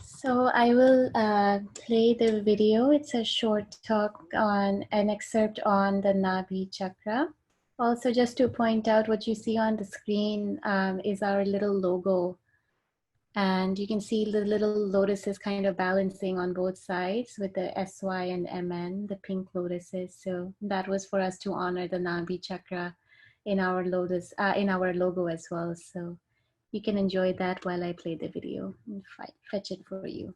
So I will play the video. It's a short talk on an excerpt on the Nabhi Chakra. Also, just to point out, what you see on the screen is our little logo. And you can see the little lotuses kind of balancing on both sides with the SY and MN, the pink lotuses. So that was for us to honor the Nabhi Chakra in our lotus, in our logo as well. So you can enjoy that while I play the video and fetch it for you.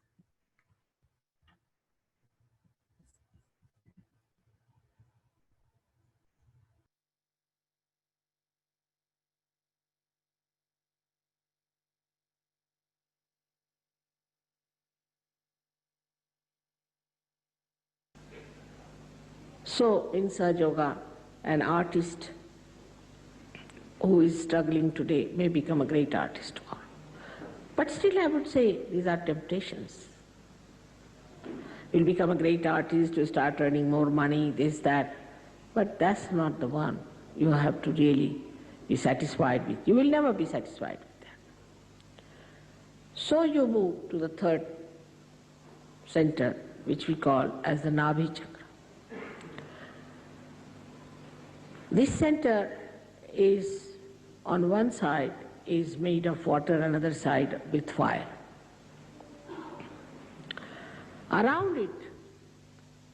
So, in Sahaja Yoga, an artist who is struggling today may become a great artist tomorrow. But still I would say these are temptations. You'll become a great artist, you start earning more money, this, that. But that's not the one you have to really be satisfied with. You will never be satisfied with that. So you move to the third center, which we call as the Nabhi Chakra. This center is, on one side, is made of water, another side with fire. Around it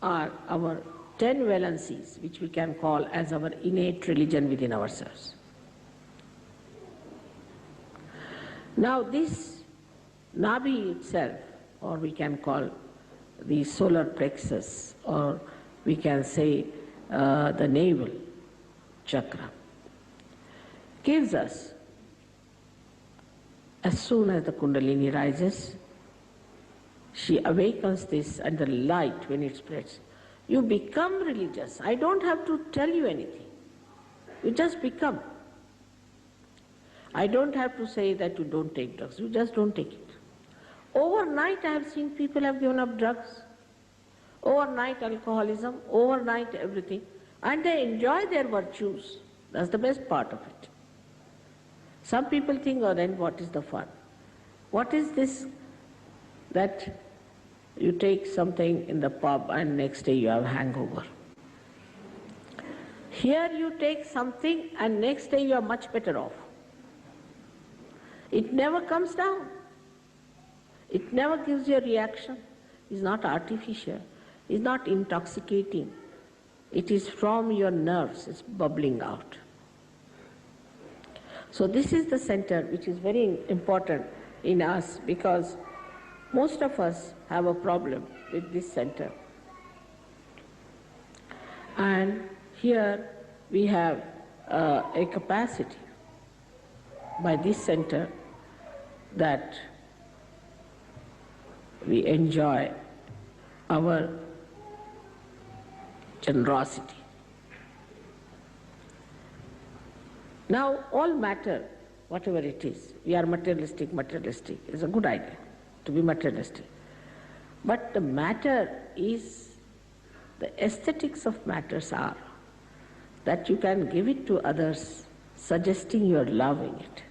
are our 10 valencies, which we can call as our innate religion within ourselves. Now this Nabhi itself, or we can call the solar plexus, or we can say the navel chakra, gives us, as soon as the Kundalini rises, she awakens this, and the light, when it spreads, you become religious. I don't have to tell you anything. You just become. I don't have to say that you don't take drugs. You just don't take it. Overnight I have seen people have given up drugs. Overnight alcoholism, overnight everything. And they enjoy their virtues. That's the best part of it. Some people think, oh, then what is the fun? What is this that you take something in the pub and next day you have hangover? Here you take something and next day you are much better off. It never comes down. It never gives you a reaction. It's not artificial. It's not intoxicating. It is from your nerves. It's bubbling out. So this is the center which is very important in us, because most of us have a problem with this center. And here we have a capacity by this center that we enjoy our generosity. Now all matter, whatever it is, we are materialistic, it's a good idea to be materialistic. But the matter is, the aesthetics of matters are that you can give it to others, suggesting you are loving it.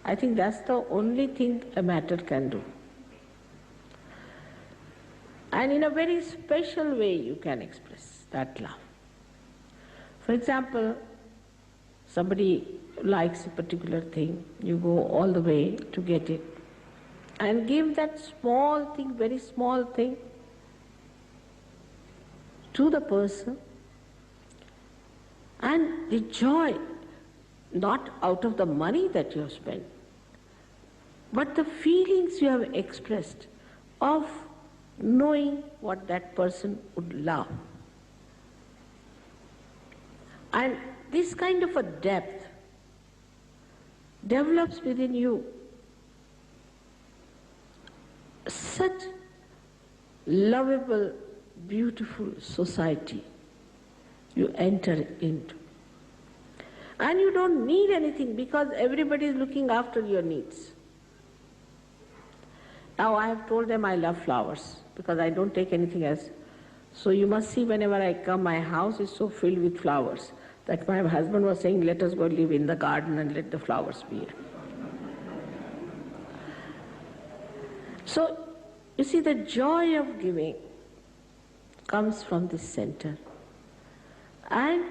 I think that's the only thing a matter can do. And in a very special way you can express that love. For example, somebody likes a particular thing, you go all the way to get it, and give that small thing, very small thing, to the person, and the joy, not out of the money that you have spent, but the feelings you have expressed of knowing what that person would love. And this kind of a depth develops within you such lovable, beautiful society you enter into. And you don't need anything, because everybody is looking after your needs. Now I have told them I love flowers, because I don't take anything else. So you must see, whenever I come, my house is so filled with flowers that my husband was saying, let us go live in the garden and let the flowers be here. So you see, the joy of giving comes from this center. And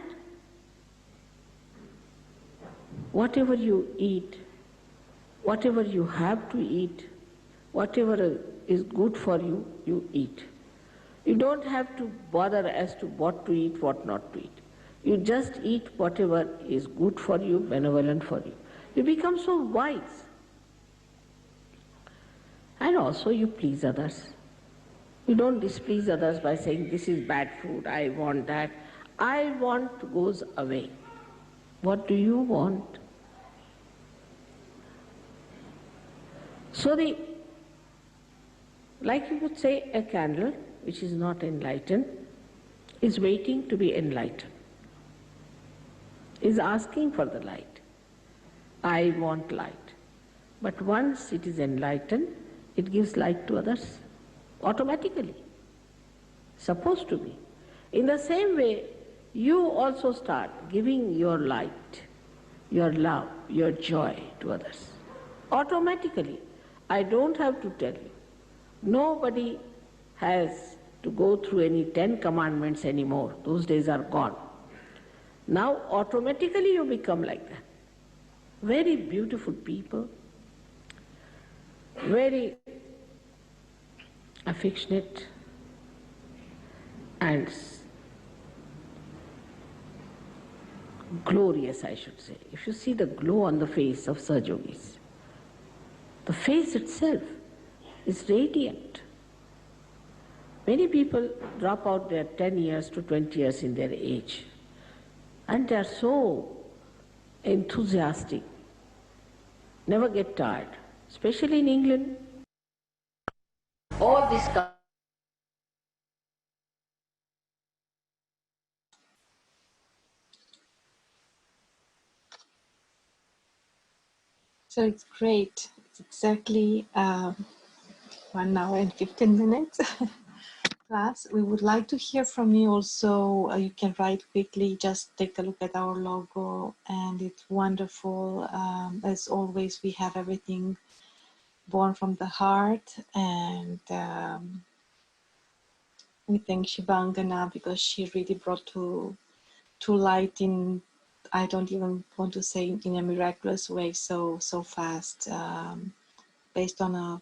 whatever you eat, whatever you have to eat, whatever is good for you, you eat. You don't have to bother as to what to eat, what not to eat. You just eat whatever is good for you, benevolent for you. You become so wise. And also you please others. You don't displease others by saying, this is bad food, I want that. I want goes away. What do you want? So like you would say, a candle which is not enlightened is waiting to be enlightened. is asking for the light. I want light. But once it is enlightened, it gives light to others automatically. Supposed to be. In the same way, you also start giving your light, your love, your joy to others. Automatically. I don't have to tell you. Nobody has to go through any 10 commandments anymore. Those days are gone. Now automatically you become like that. Very beautiful people, very affectionate and glorious, I should say. If you see the glow on the face of Sahaja Yogis, the face itself is radiant. Many people drop out their 10 years to 20 years in their age, and they are so enthusiastic, never get tired, especially in England. All this So it's great. It's exactly 1 hour and 15 minutes class. We would like to hear from you also. You can write quickly, just take a look at our logo, and it's wonderful. As always, we have everything born from the heart, and we thank Shivangna because she really brought to light in, I don't even want to say in a miraculous way, so fast, based on a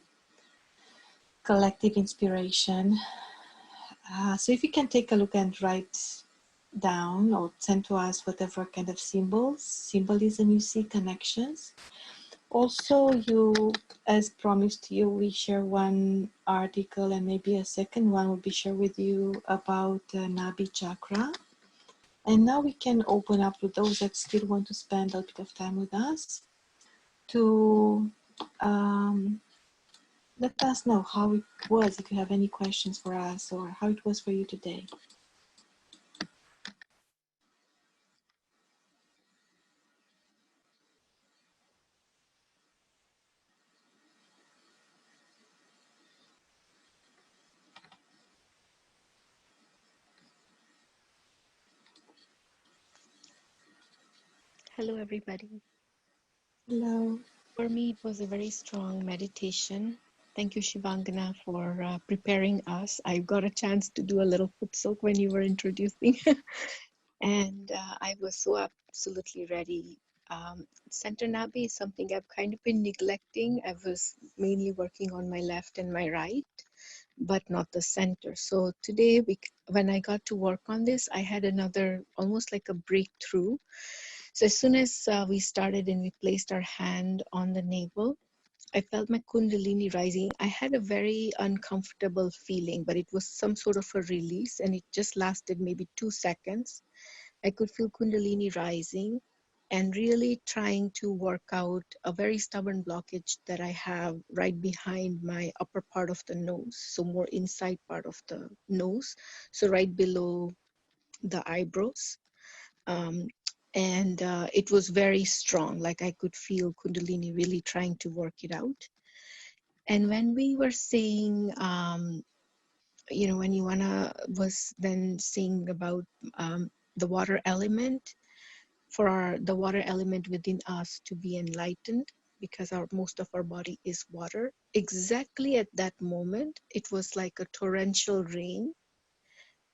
collective inspiration. So if you can take a look and write down or send to us whatever kind of symbolism you see, connections. Also, you, as promised you, we share one article and maybe a second one will be shared with you about Nabhi Chakra. And now we can open up to those that still want to spend a bit of time with us to let us know how it was, if you have any questions for us, or how it was for you today. Hello, everybody. Hello. For me, it was a very strong meditation. Thank you, Shivangna, for preparing us. I got a chance to do a little foot soak when you were introducing, and I was so absolutely ready. Center Nabhi is something I've kind of been neglecting. I was mainly working on my left and my right, but not the center. So today, when I got to work on this, I had another, almost like a breakthrough. So as soon as we started and we placed our hand on the navel, I felt my Kundalini rising. I had a very uncomfortable feeling, but it was some sort of a release, and it just lasted maybe 2 seconds. I could feel Kundalini rising and really trying to work out a very stubborn blockage that I have right behind my upper part of the nose, so more inside part of the nose, so right below the eyebrows. Um, and it was very strong, like I could feel Kundalini really trying to work it out. And when we were saying, when Ioana was then saying about the water element, for the water element within us to be enlightened, because most of our body is water, exactly at that moment, it was like a torrential rain,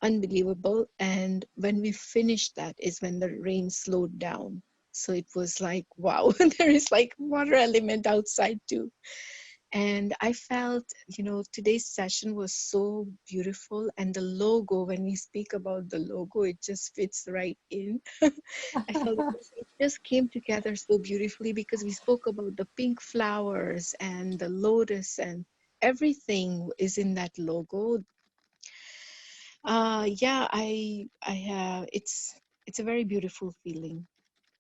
unbelievable. And when we finished that is when the rain slowed down. So it was like, wow, there is like water element outside too. And I felt, today's session was so beautiful. And the logo, when we speak about the logo, it just fits right in. I felt it just came together so beautifully because we spoke about the pink flowers and the lotus, and everything is in that logo. Yeah, I have. It's a very beautiful feeling,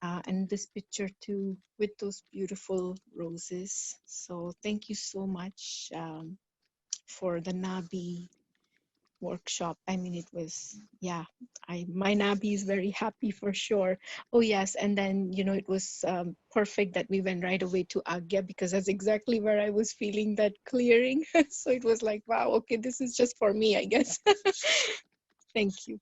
and this picture too with those beautiful roses. So thank you so much for the Nabi workshop. I mean, it was, yeah, my Nabhi is very happy for sure. Oh yes, and then, you know, it was perfect that we went right away to Agya, because that's exactly where I was feeling that clearing. So it was like, wow, okay, this is just for me, I guess. Thank you.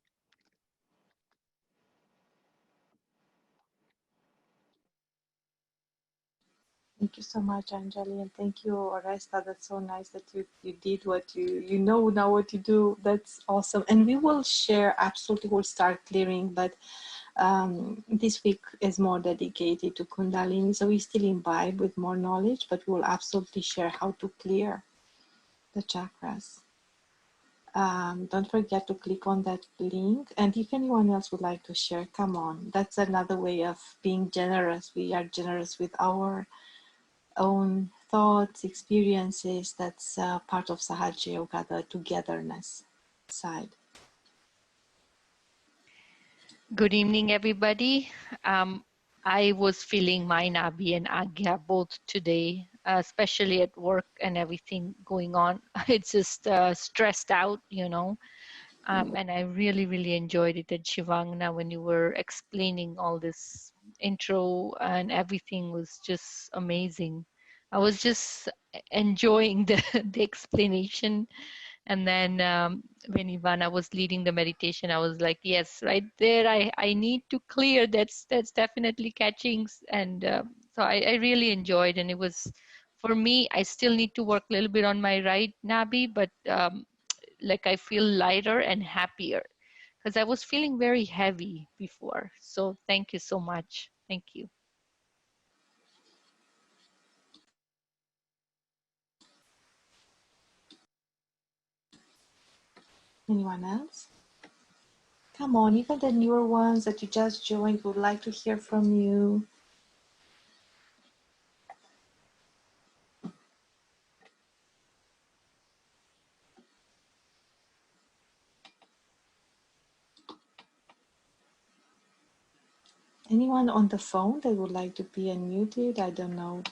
Thank you so much, Anjali, and thank you, Oresta. That's so nice that you did what you know now what you do. That's awesome. And we will share, absolutely, we'll start clearing, but this week is more dedicated to Kundalini, so we still imbibe with more knowledge, but we will absolutely share how to clear the chakras. Don't forget to click on that link, and if anyone else would like to share, come on. That's another way of being generous. We are generous with our own thoughts, experiences. That's part of Sahaja Yoga, the togetherness side. Good evening, everybody. I was feeling my Nabhi and Agya both today, especially at work and everything going on. It's just stressed out, you know. And I really, really enjoyed it at Shivangna when you were explaining all this intro, and everything was just amazing. I was just enjoying the, the explanation. And then when Ivana was leading the meditation, I was like, yes, right there, I need to clear. That's definitely catching. And so I really enjoyed, and it was, for me, I still need to work a little bit on my right Nabhi, but like I feel lighter and happier, because I was feeling very heavy before. So thank you so much. Thank you. Anyone else? Come on, even the newer ones that you just joined would like to hear from you. Anyone on the phone that would like to be unmuted? I don't know.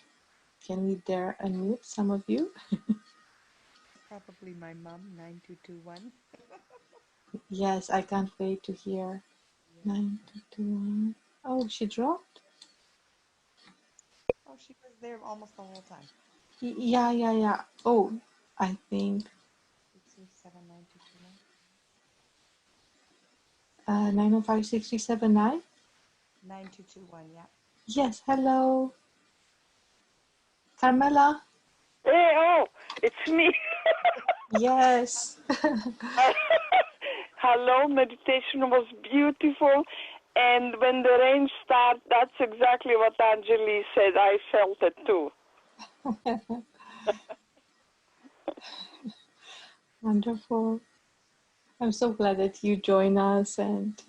Can we dare unmute some of you? Probably my mom, 9221. Yes, I can't wait to hear. Yeah. 9221. Oh, she dropped? Oh, she was there almost the whole time. Yeah. Oh, I think 6379221. 9056379. 9221, yeah. Yes, hello. Carmela? Hey, oh, it's me. Yes. Hello, meditation was beautiful. And when the rain started, that's exactly what Anjali said. I felt it too. Wonderful. I'm so glad that you join us, and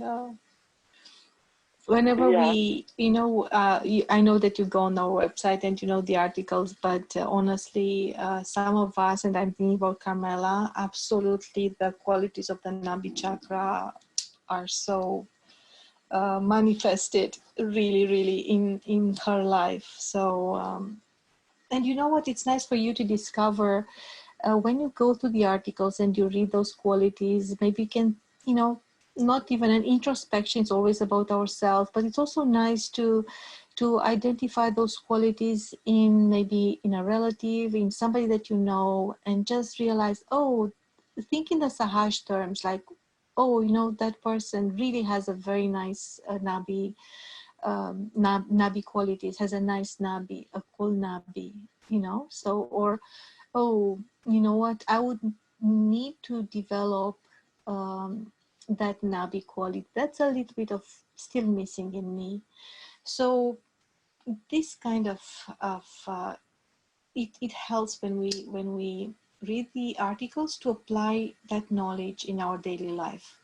whenever Yeah. we, I know that you go on our website and you know the articles, but honestly, some of us, and I'm thinking about Carmela, absolutely the qualities of the Nabhi Chakra are so manifested really in her life. So, and you know what? It's nice for you to discover when you go through the articles and you read those qualities, maybe you can, not even an introspection is always about ourselves, but it's also nice to identify those qualities in maybe in a relative, in somebody that you know, and just realize, oh, think in the Sahaj terms, like, oh, that person really has a very nice Nabi qualities, has a nice Nabi, a cool Nabi, so, or oh, you know what, I would need to develop that Nabi quality. That's a little bit of still missing in me. So this kind of it helps when we read the articles to apply that knowledge in our daily life.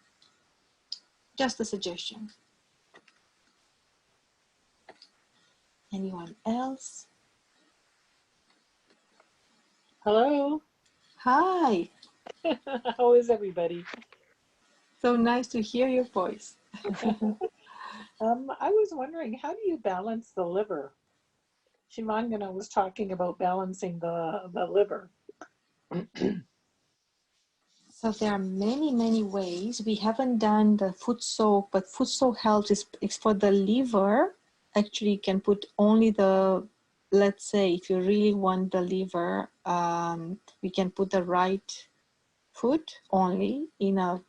Just a suggestion. Anyone else? Hello. Hi. How is everybody? So nice to hear your voice. I was wondering, how do you balance the liver? Shivangna was talking about balancing the liver. So there are many ways. We haven't done the foot soak, but foot soak helps is for the liver. Actually, you can put only the, let's say, if you really want the liver, we can put the right foot only in a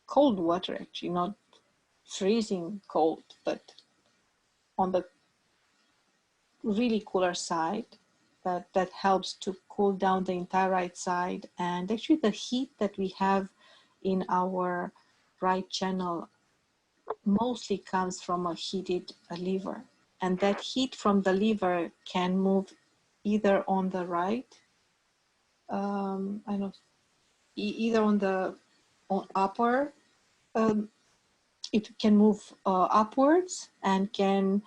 cold water, actually, not freezing cold, but on the really cooler side. That helps to cool down the entire right side. And actually the heat that we have in our right channel mostly comes from a heated liver. And that heat from the liver can move either on the right, I know, either on the upper, it can move upwards and can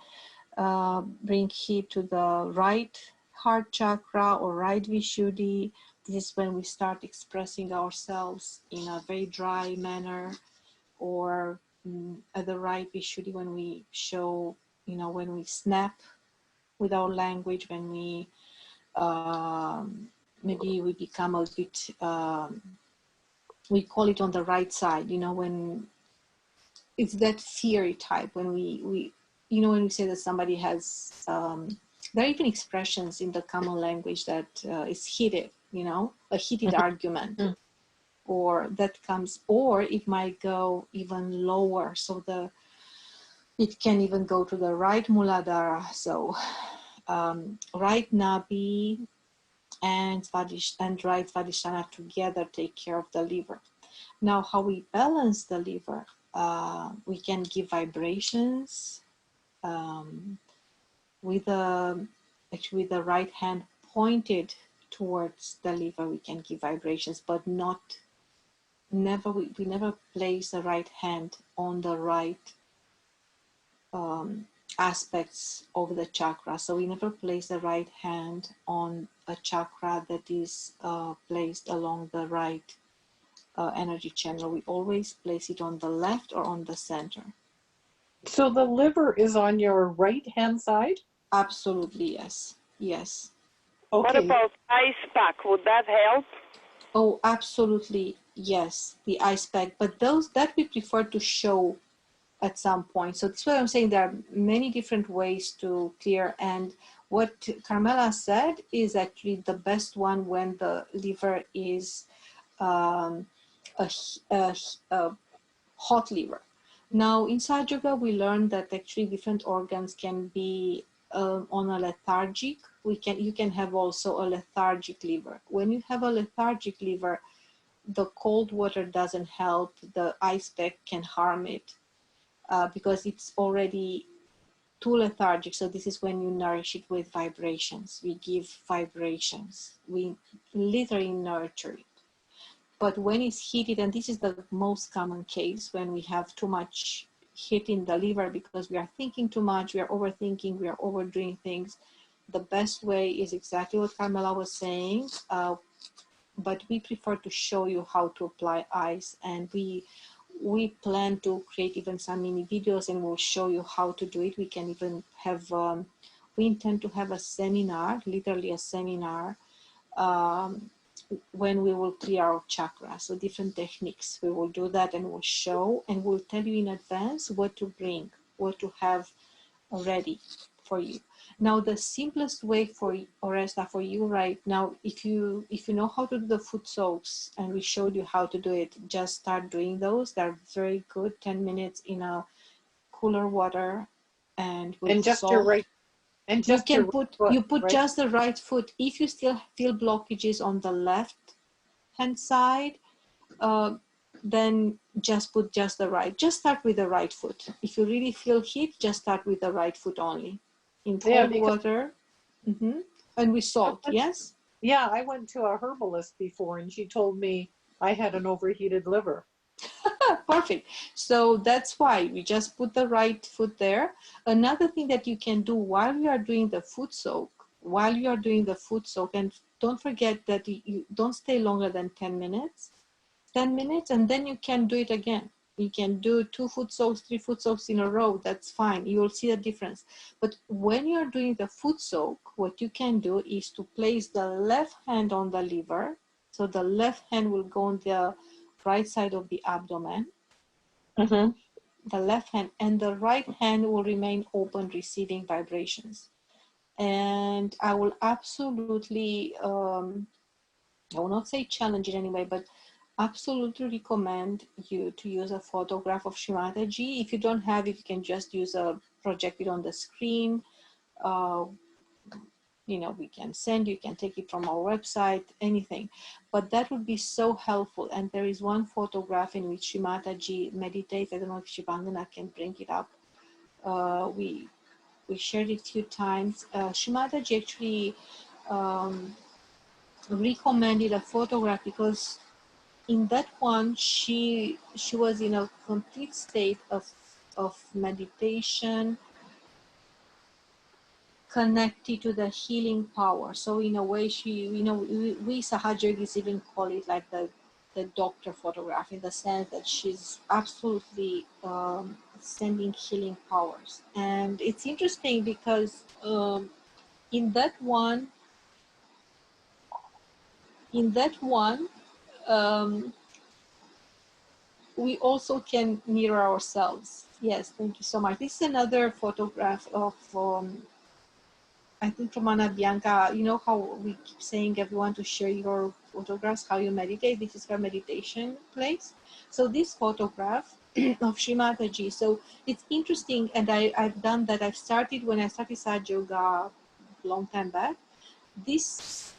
bring heat to the right heart chakra or right Vishuddhi. This is when we start expressing ourselves in a very dry manner, or at the right Vishuddhi when we show, when we snap with our language, when we maybe we become a bit, we call it on the right side, when it's that fiery type, when we when we say that somebody has, there are even expressions in the common language that is heated, a heated argument, or that comes, or it might go even lower. So it can even go to the right Muladhara. So right Nabhi and right Svadhisthana together take care of the liver. Now, how we balance the liver, we can give vibrations with actually the right hand pointed towards the liver. We can give vibrations, but we never place the right hand on the right aspects of the chakra. So we never place the right hand on a chakra that is placed along the right energy channel. We always place it on the left or on the center. So the liver is on your right hand side? Absolutely, yes. Yes. Okay. What about ice pack? Would that help? Oh, absolutely, yes. The ice pack, but those that we prefer to show at some point. So that's why I'm saying there are many different ways to clear. And what Carmela said is actually the best one when the liver is a hot liver. Now, in Sahaja Yoga, we learned that actually different organs can be on a lethargic. You can have also a lethargic liver. When you have a lethargic liver, the cold water doesn't help. The ice pack can harm it because it's already too lethargic. So this is when you nourish it with vibrations. We give vibrations. We literally nurture it. But when it's heated, and this is the most common case when we have too much heat in the liver because we are thinking too much, we are overthinking, we are overdoing things. The best way is exactly what Carmela was saying, but we prefer to show you how to apply ice, and we plan to create even some mini videos and we'll show you how to do it. We can even have, we intend to have a seminar, literally a seminar, when we will clear our chakra. So different techniques, we will do that and we'll show and we'll tell you in advance what to bring, what to have ready for you. Now the simplest way for Oresta, for you right now, if you know how to do the foot soaks and we showed you how to do it, just start doing those. They're very good. 10 minutes in a cooler water and with and just salt. Your right. And just you can put foot, you put right? just the right foot. If you still feel blockages on the left hand side, then just put just the right. Just start with the right foot. If you really feel heat, just start with the right foot only. In cold water, and with salt. Yes. Yeah, I went to a herbalist before, and she told me I had an overheated liver. Perfect. So that's why we just put the right foot there. Another thing that you can do while you are doing the foot soak, and don't forget that you don't stay longer than 10 minutes, and then you can do it again. You can do 2 foot soaks, 3 foot soaks in a row. That's fine. You will see the difference. But when you're doing the foot soak, what you can do is to place the left hand on the liver So the left hand will go on the right side of the abdomen, Mm-hmm. the left hand, and the right hand will remain open, receiving vibrations. And I will absolutely, I will not say challenge in any way, but absolutely recommend you to use a photograph of Shri Mataji. If you don't have it, you can just use project it on the screen. We can send, you can take it from our website, anything. But that would be so helpful. And there is one photograph in which Shri Mataji meditates. I don't know if Shivangna can bring it up. We shared it a few times. Shri Mataji actually recommended a photograph because in that one she was in a complete state of meditation, connected to the healing power. So in a way, we Sahaja Yogis even call it like the doctor photograph, in the sense that she's absolutely sending healing powers. And it's interesting because in that one, um, we also can mirror ourselves. Yes, thank you so much. This is another photograph of I think from Ana Bianca. You know how we keep saying everyone to share your photographs, how you meditate. This is her meditation place. So this photograph of Shri Mataji. So it's interesting, and I've done that. When I started Sahaja Yoga a long time back. This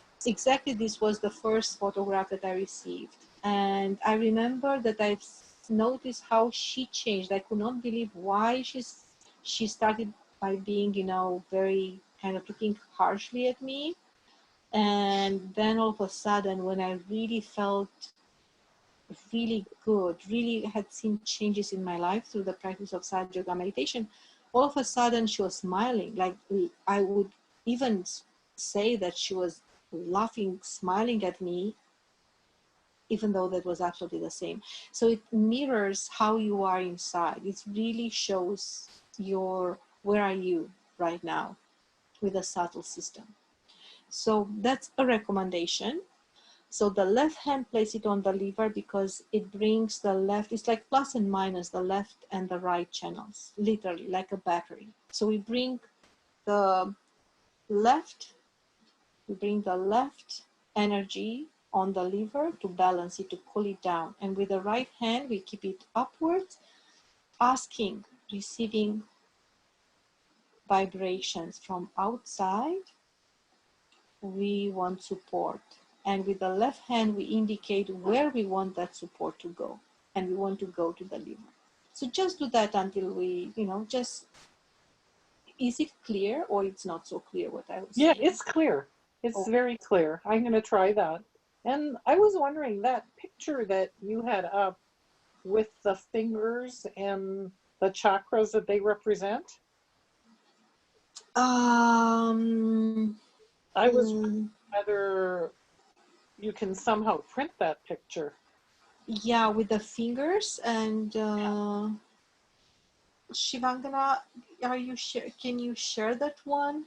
was the first photograph that I received, and I remember that I've noticed how she changed. I could not believe why she started by being, very kind of looking harshly at me, and then all of a sudden, when I really felt really good, really had seen changes in my life through the practice of Sahaja Yoga meditation, all of a sudden she was smiling. Like, I would even say that she was laughing, smiling at me, even though that was absolutely the same. So it mirrors how you are inside. It really shows where are you right now with a subtle system. So that's a recommendation. So the left hand, place it on the liver because it brings the left, it's like plus and minus, the left and the right channels, literally like a battery. So we bring the left energy on the liver to balance it, to cool it down. And with the right hand, we keep it upwards, receiving vibrations from outside. We want support. And with the left hand, we indicate where we want that support to go. And we want to go to the liver. So just do that until we, is it clear or it's not so clear what I was Yeah, saying? it's clear. It's very clear. I'm going to try that. And I was wondering, that picture that you had up with the fingers and the chakras that they represent, I was wondering whether you can somehow print that picture. Yeah, with the fingers. And Shivangna, can you share that one?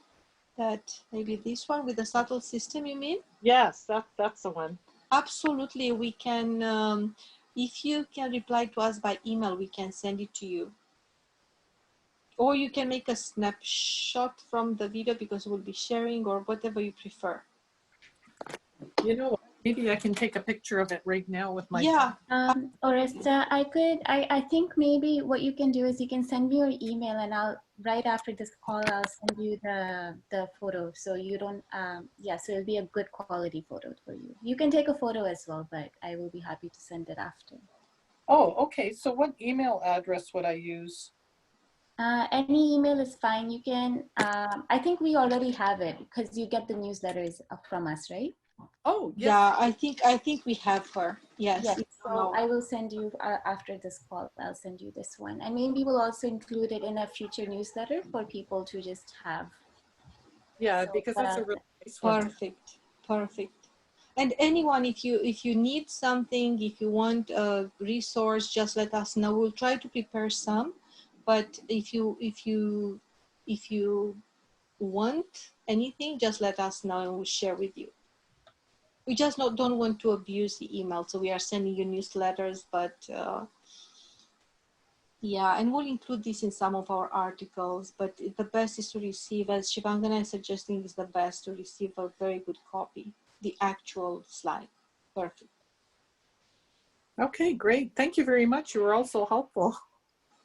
That maybe this one with the subtle system, you mean? Yes, that's the one. Absolutely, we can. If you can reply to us by email, we can send it to you. Or you can make a snapshot from the video because we'll be sharing, or whatever you prefer. You know, maybe I can take a picture of it right now with my phone. Oresta, I think maybe what you can do is you can send me your email, and right after this call, I'll send you the photo. So you don't, so it'll be a good quality photo for you. You can take a photo as well, but I will be happy to send it after. Oh, okay. So what email address would I use? Any email is fine. You can, I think we already have it because you get the newsletters from us, right? Oh, yes. Yeah, I think we have her. Yes. So I will send you after this call. I'll send you this one, and maybe we'll also include it in a future newsletter for people to just have. Yeah, because that's a really nice one. Perfect. And anyone, if you need something, if you want a resource, just let us know. We'll try to prepare some. But if you want anything, just let us know and we'll share with you. we just don't want to abuse the email, so we are sending you newsletters, but yeah, and we'll include this in some of our articles, but the best is to receive, as Shivangna is suggesting, is the best to receive a very good copy, the actual slide. Perfect. Okay, great. Thank you very much. You were also helpful.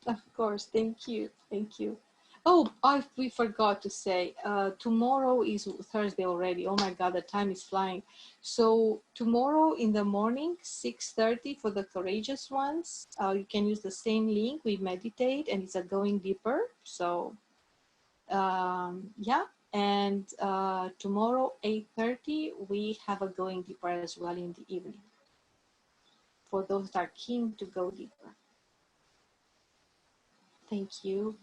Of course, thank you, thank you. Oh, we forgot to say, tomorrow is Thursday already. Oh my God, the time is flying. So tomorrow in the morning, 6:30 for the courageous ones. You can use the same link. We meditate, and it's a going deeper. So yeah, and tomorrow 8:30 we have a going deeper as well in the evening. For those that are keen to go deeper. Thank you.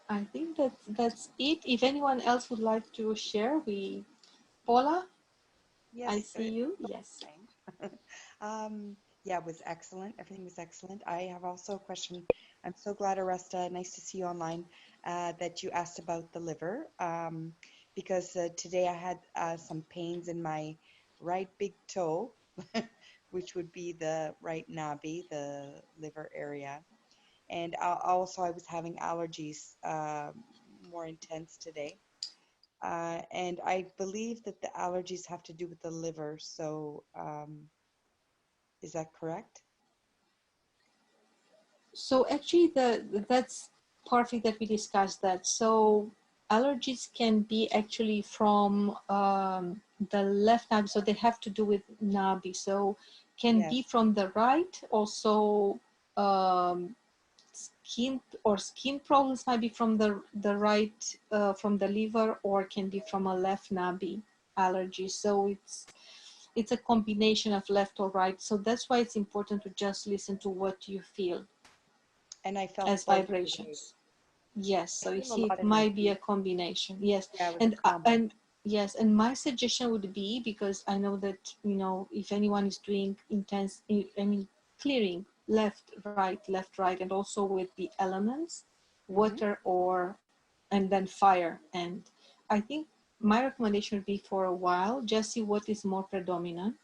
I think that's it. If anyone else would like to share, Paula, I Yes, see you. Yes. yeah, it was excellent. Everything was excellent. I have also a question. I'm so glad, Aresta, nice to see you online, that you asked about the liver, because today I had some pains in my right big toe, which would be the right nabi, the liver area. And also I was having allergies, more intense today. And I believe that the allergies have to do with the liver. So, is that correct? So actually, that's perfect that we discussed that. So allergies can be actually from the left nabi, so they have to do with nabi. So can Yes. be from the right, also um, skin problems might be from the right, from the liver, or can be from a left nabi allergy. So it's a combination of left or right. So that's why it's important to just listen to what you feel And I felt as both today. vibrations. Yes, I so you feel a see, lot it in my might be a feet. combination. Yes, Yeah, it was a and combo. yes, and my suggestion would be, because I know that, if anyone is doing intense, I mean, clearing left, right, and also with the elements, Hmm. water and then fire. And I think my recommendation would be, for a while, just see what is more predominant,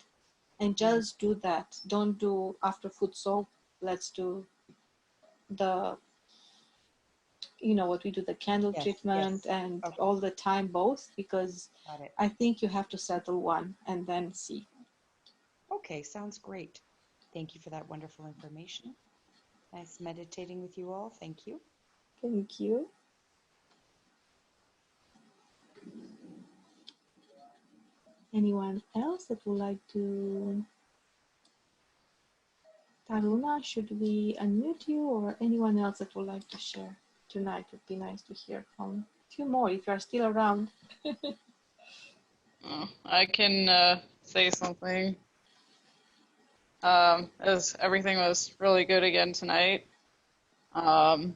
and just do that. Don't do after food soap. Let's do the what we do, the candle Yes, treatment, yes. and Okay, all the time both, because got it. I think you have to settle one and then see. Okay, sounds great. Thank you for that wonderful information. Nice meditating with you all. Thank you. Thank you. Anyone else that would like to? Taruna, should we unmute you, or anyone else that would like to share tonight? Would be nice to hear from a few more if you are still around. I can say something. As everything was really good again tonight. And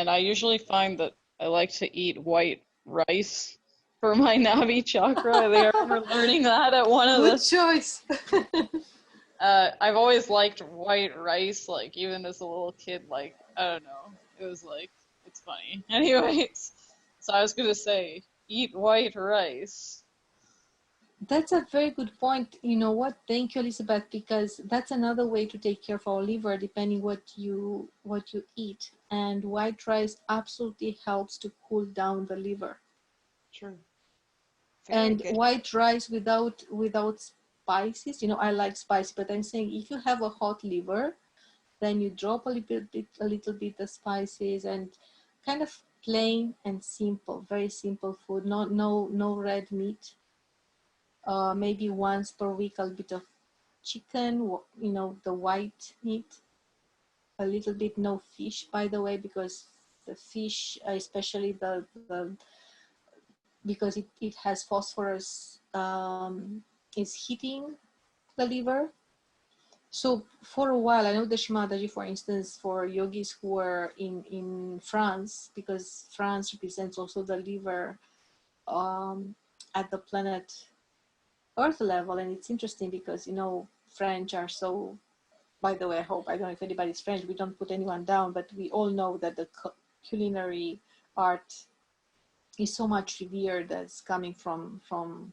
I usually find that I like to eat white rice for my Nabhi chakra. I think I remember learning that at one of Good the. choice. I've always liked white rice, like even as a little kid. Like I don't know, it was like it's funny. Anyways, so I was gonna say eat white rice. That's a very good point. You know what? Thank you, Elizabeth, because that's another way to take care of our liver, depending what you eat. And white rice absolutely helps to cool down the liver. True. Very And good. white rice without spices. I like spicy, but I'm saying, if you have a hot liver, then you drop a little bit the spices, and kind of plain and simple, very simple food. No red meat. Maybe once per week, a bit of chicken, the white meat, a little bit, no fish, by the way, because the fish, especially because it has phosphorus, is hitting the liver. So for a while, I know the Mataji, for instance, for yogis who are in France, because France represents also the liver at the planet Earth level. And it's interesting because, French are so, by the way, I don't know if anybody's French, we don't put anyone down, but we all know that the culinary art is so much revered, that's coming from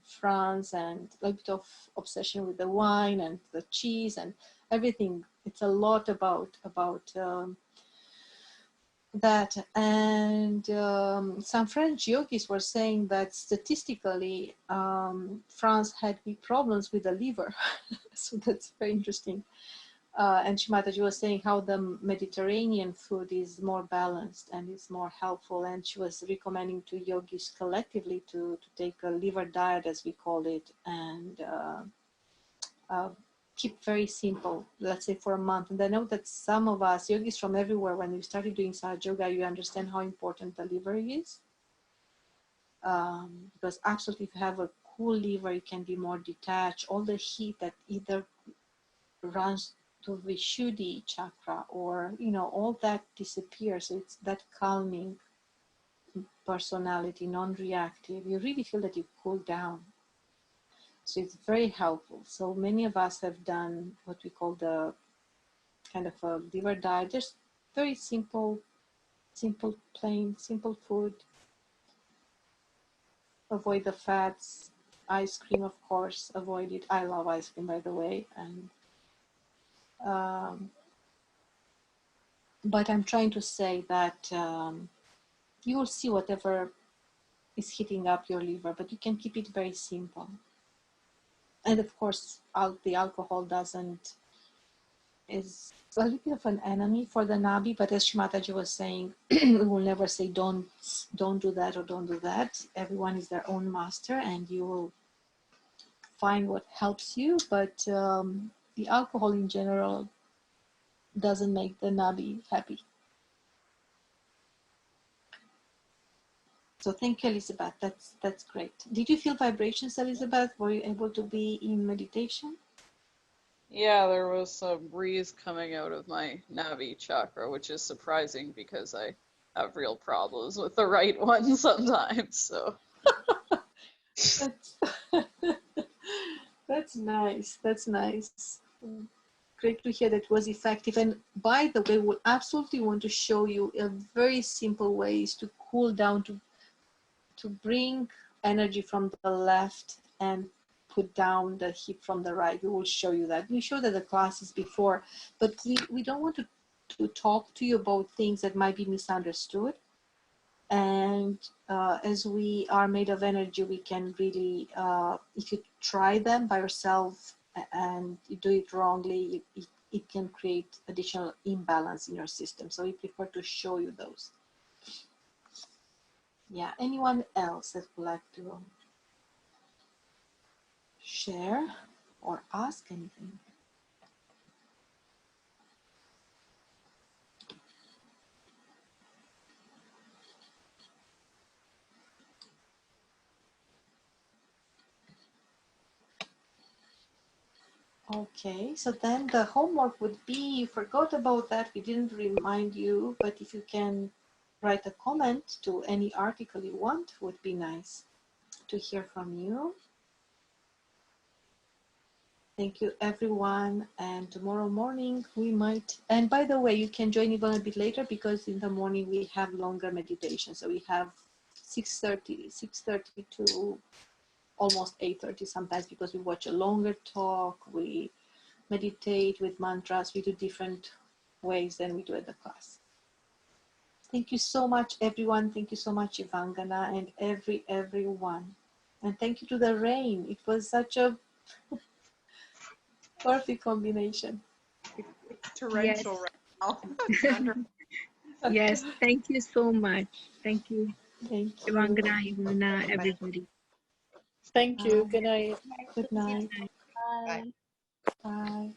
France, and a bit of obsession with the wine and the cheese and everything. It's a lot about that. And some French yogis were saying that statistically France had big problems with the liver. So that's very interesting. And Mataji was saying how the Mediterranean food is more balanced and is more helpful. And she was recommending to yogis collectively to take a liver diet, as we call it, and keep very simple, let's say for a month. And I know that some of us, yogis from everywhere, when we started doing Sahaja Yoga, you understand how important the liver is. Because absolutely, if you have a cool liver, you can be more detached. All the heat that either runs to Vishuddhi chakra, or all that disappears. So it's that calming personality, non-reactive. You really feel that you cool down. So it's very helpful. So many of us have done what we call the kind of a liver diet. Just very simple, plain, simple food. Avoid the fats. Ice cream, of course, avoid it. I love ice cream, by the way. And but I'm trying to say that you will see whatever is hitting up your liver, but you can keep it very simple. And of course, the alcohol is a little bit of an enemy for the Nabhi, but as Mataji was saying, we will never say don't do that or don't do that. Everyone is their own master, and you will find what helps you. But the alcohol in general doesn't make the Nabhi happy. So thank you, Elizabeth. That's great. Did you feel vibrations, Elizabeth? Were you able to be in meditation? Yeah, there was some breeze coming out of my Nabhi chakra, which is surprising because I have real problems with the right one sometimes. So That's that's nice. That's nice. Great to hear that was effective. And by the way, we absolutely want to show you a very simple ways to cool down, to bring energy from the left and put down the heat from the right. We will show you that. We showed that the classes before, but we don't want to talk to you about things that might be misunderstood. And as we are made of energy, we can really, if you try them by yourself and you do it wrongly, it can create additional imbalance in your system. So we prefer to show you those. Yeah, anyone else that would like to share or ask anything? Okay, so then the homework would be, you forgot about that, we didn't remind you, but if you can write a comment to any article you want, would be nice to hear from you. Thank you, everyone. And tomorrow morning we might, and by the way, you can join even a bit later because in the morning we have longer meditation. So we have 6:30 to almost 8:30 sometimes, because we watch a longer talk, we meditate with mantras, we do different ways than we do at the class. Thank you so much, everyone. Thank you so much, Shivangna, and everyone. And thank you to the rain. It was such a perfect combination. It's torrential Yes. right now. It's wonderful. Yes. Thank you so much. Thank you, Thank you. Shivangna, Ioana, everybody. Thank you. Good night. Good night. Bye. Bye.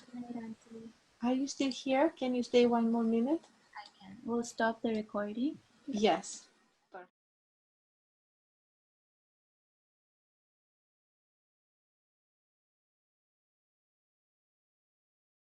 Good night, Auntie. Are you still here? Can you stay one more minute? I can. We'll stop the recording. Yes.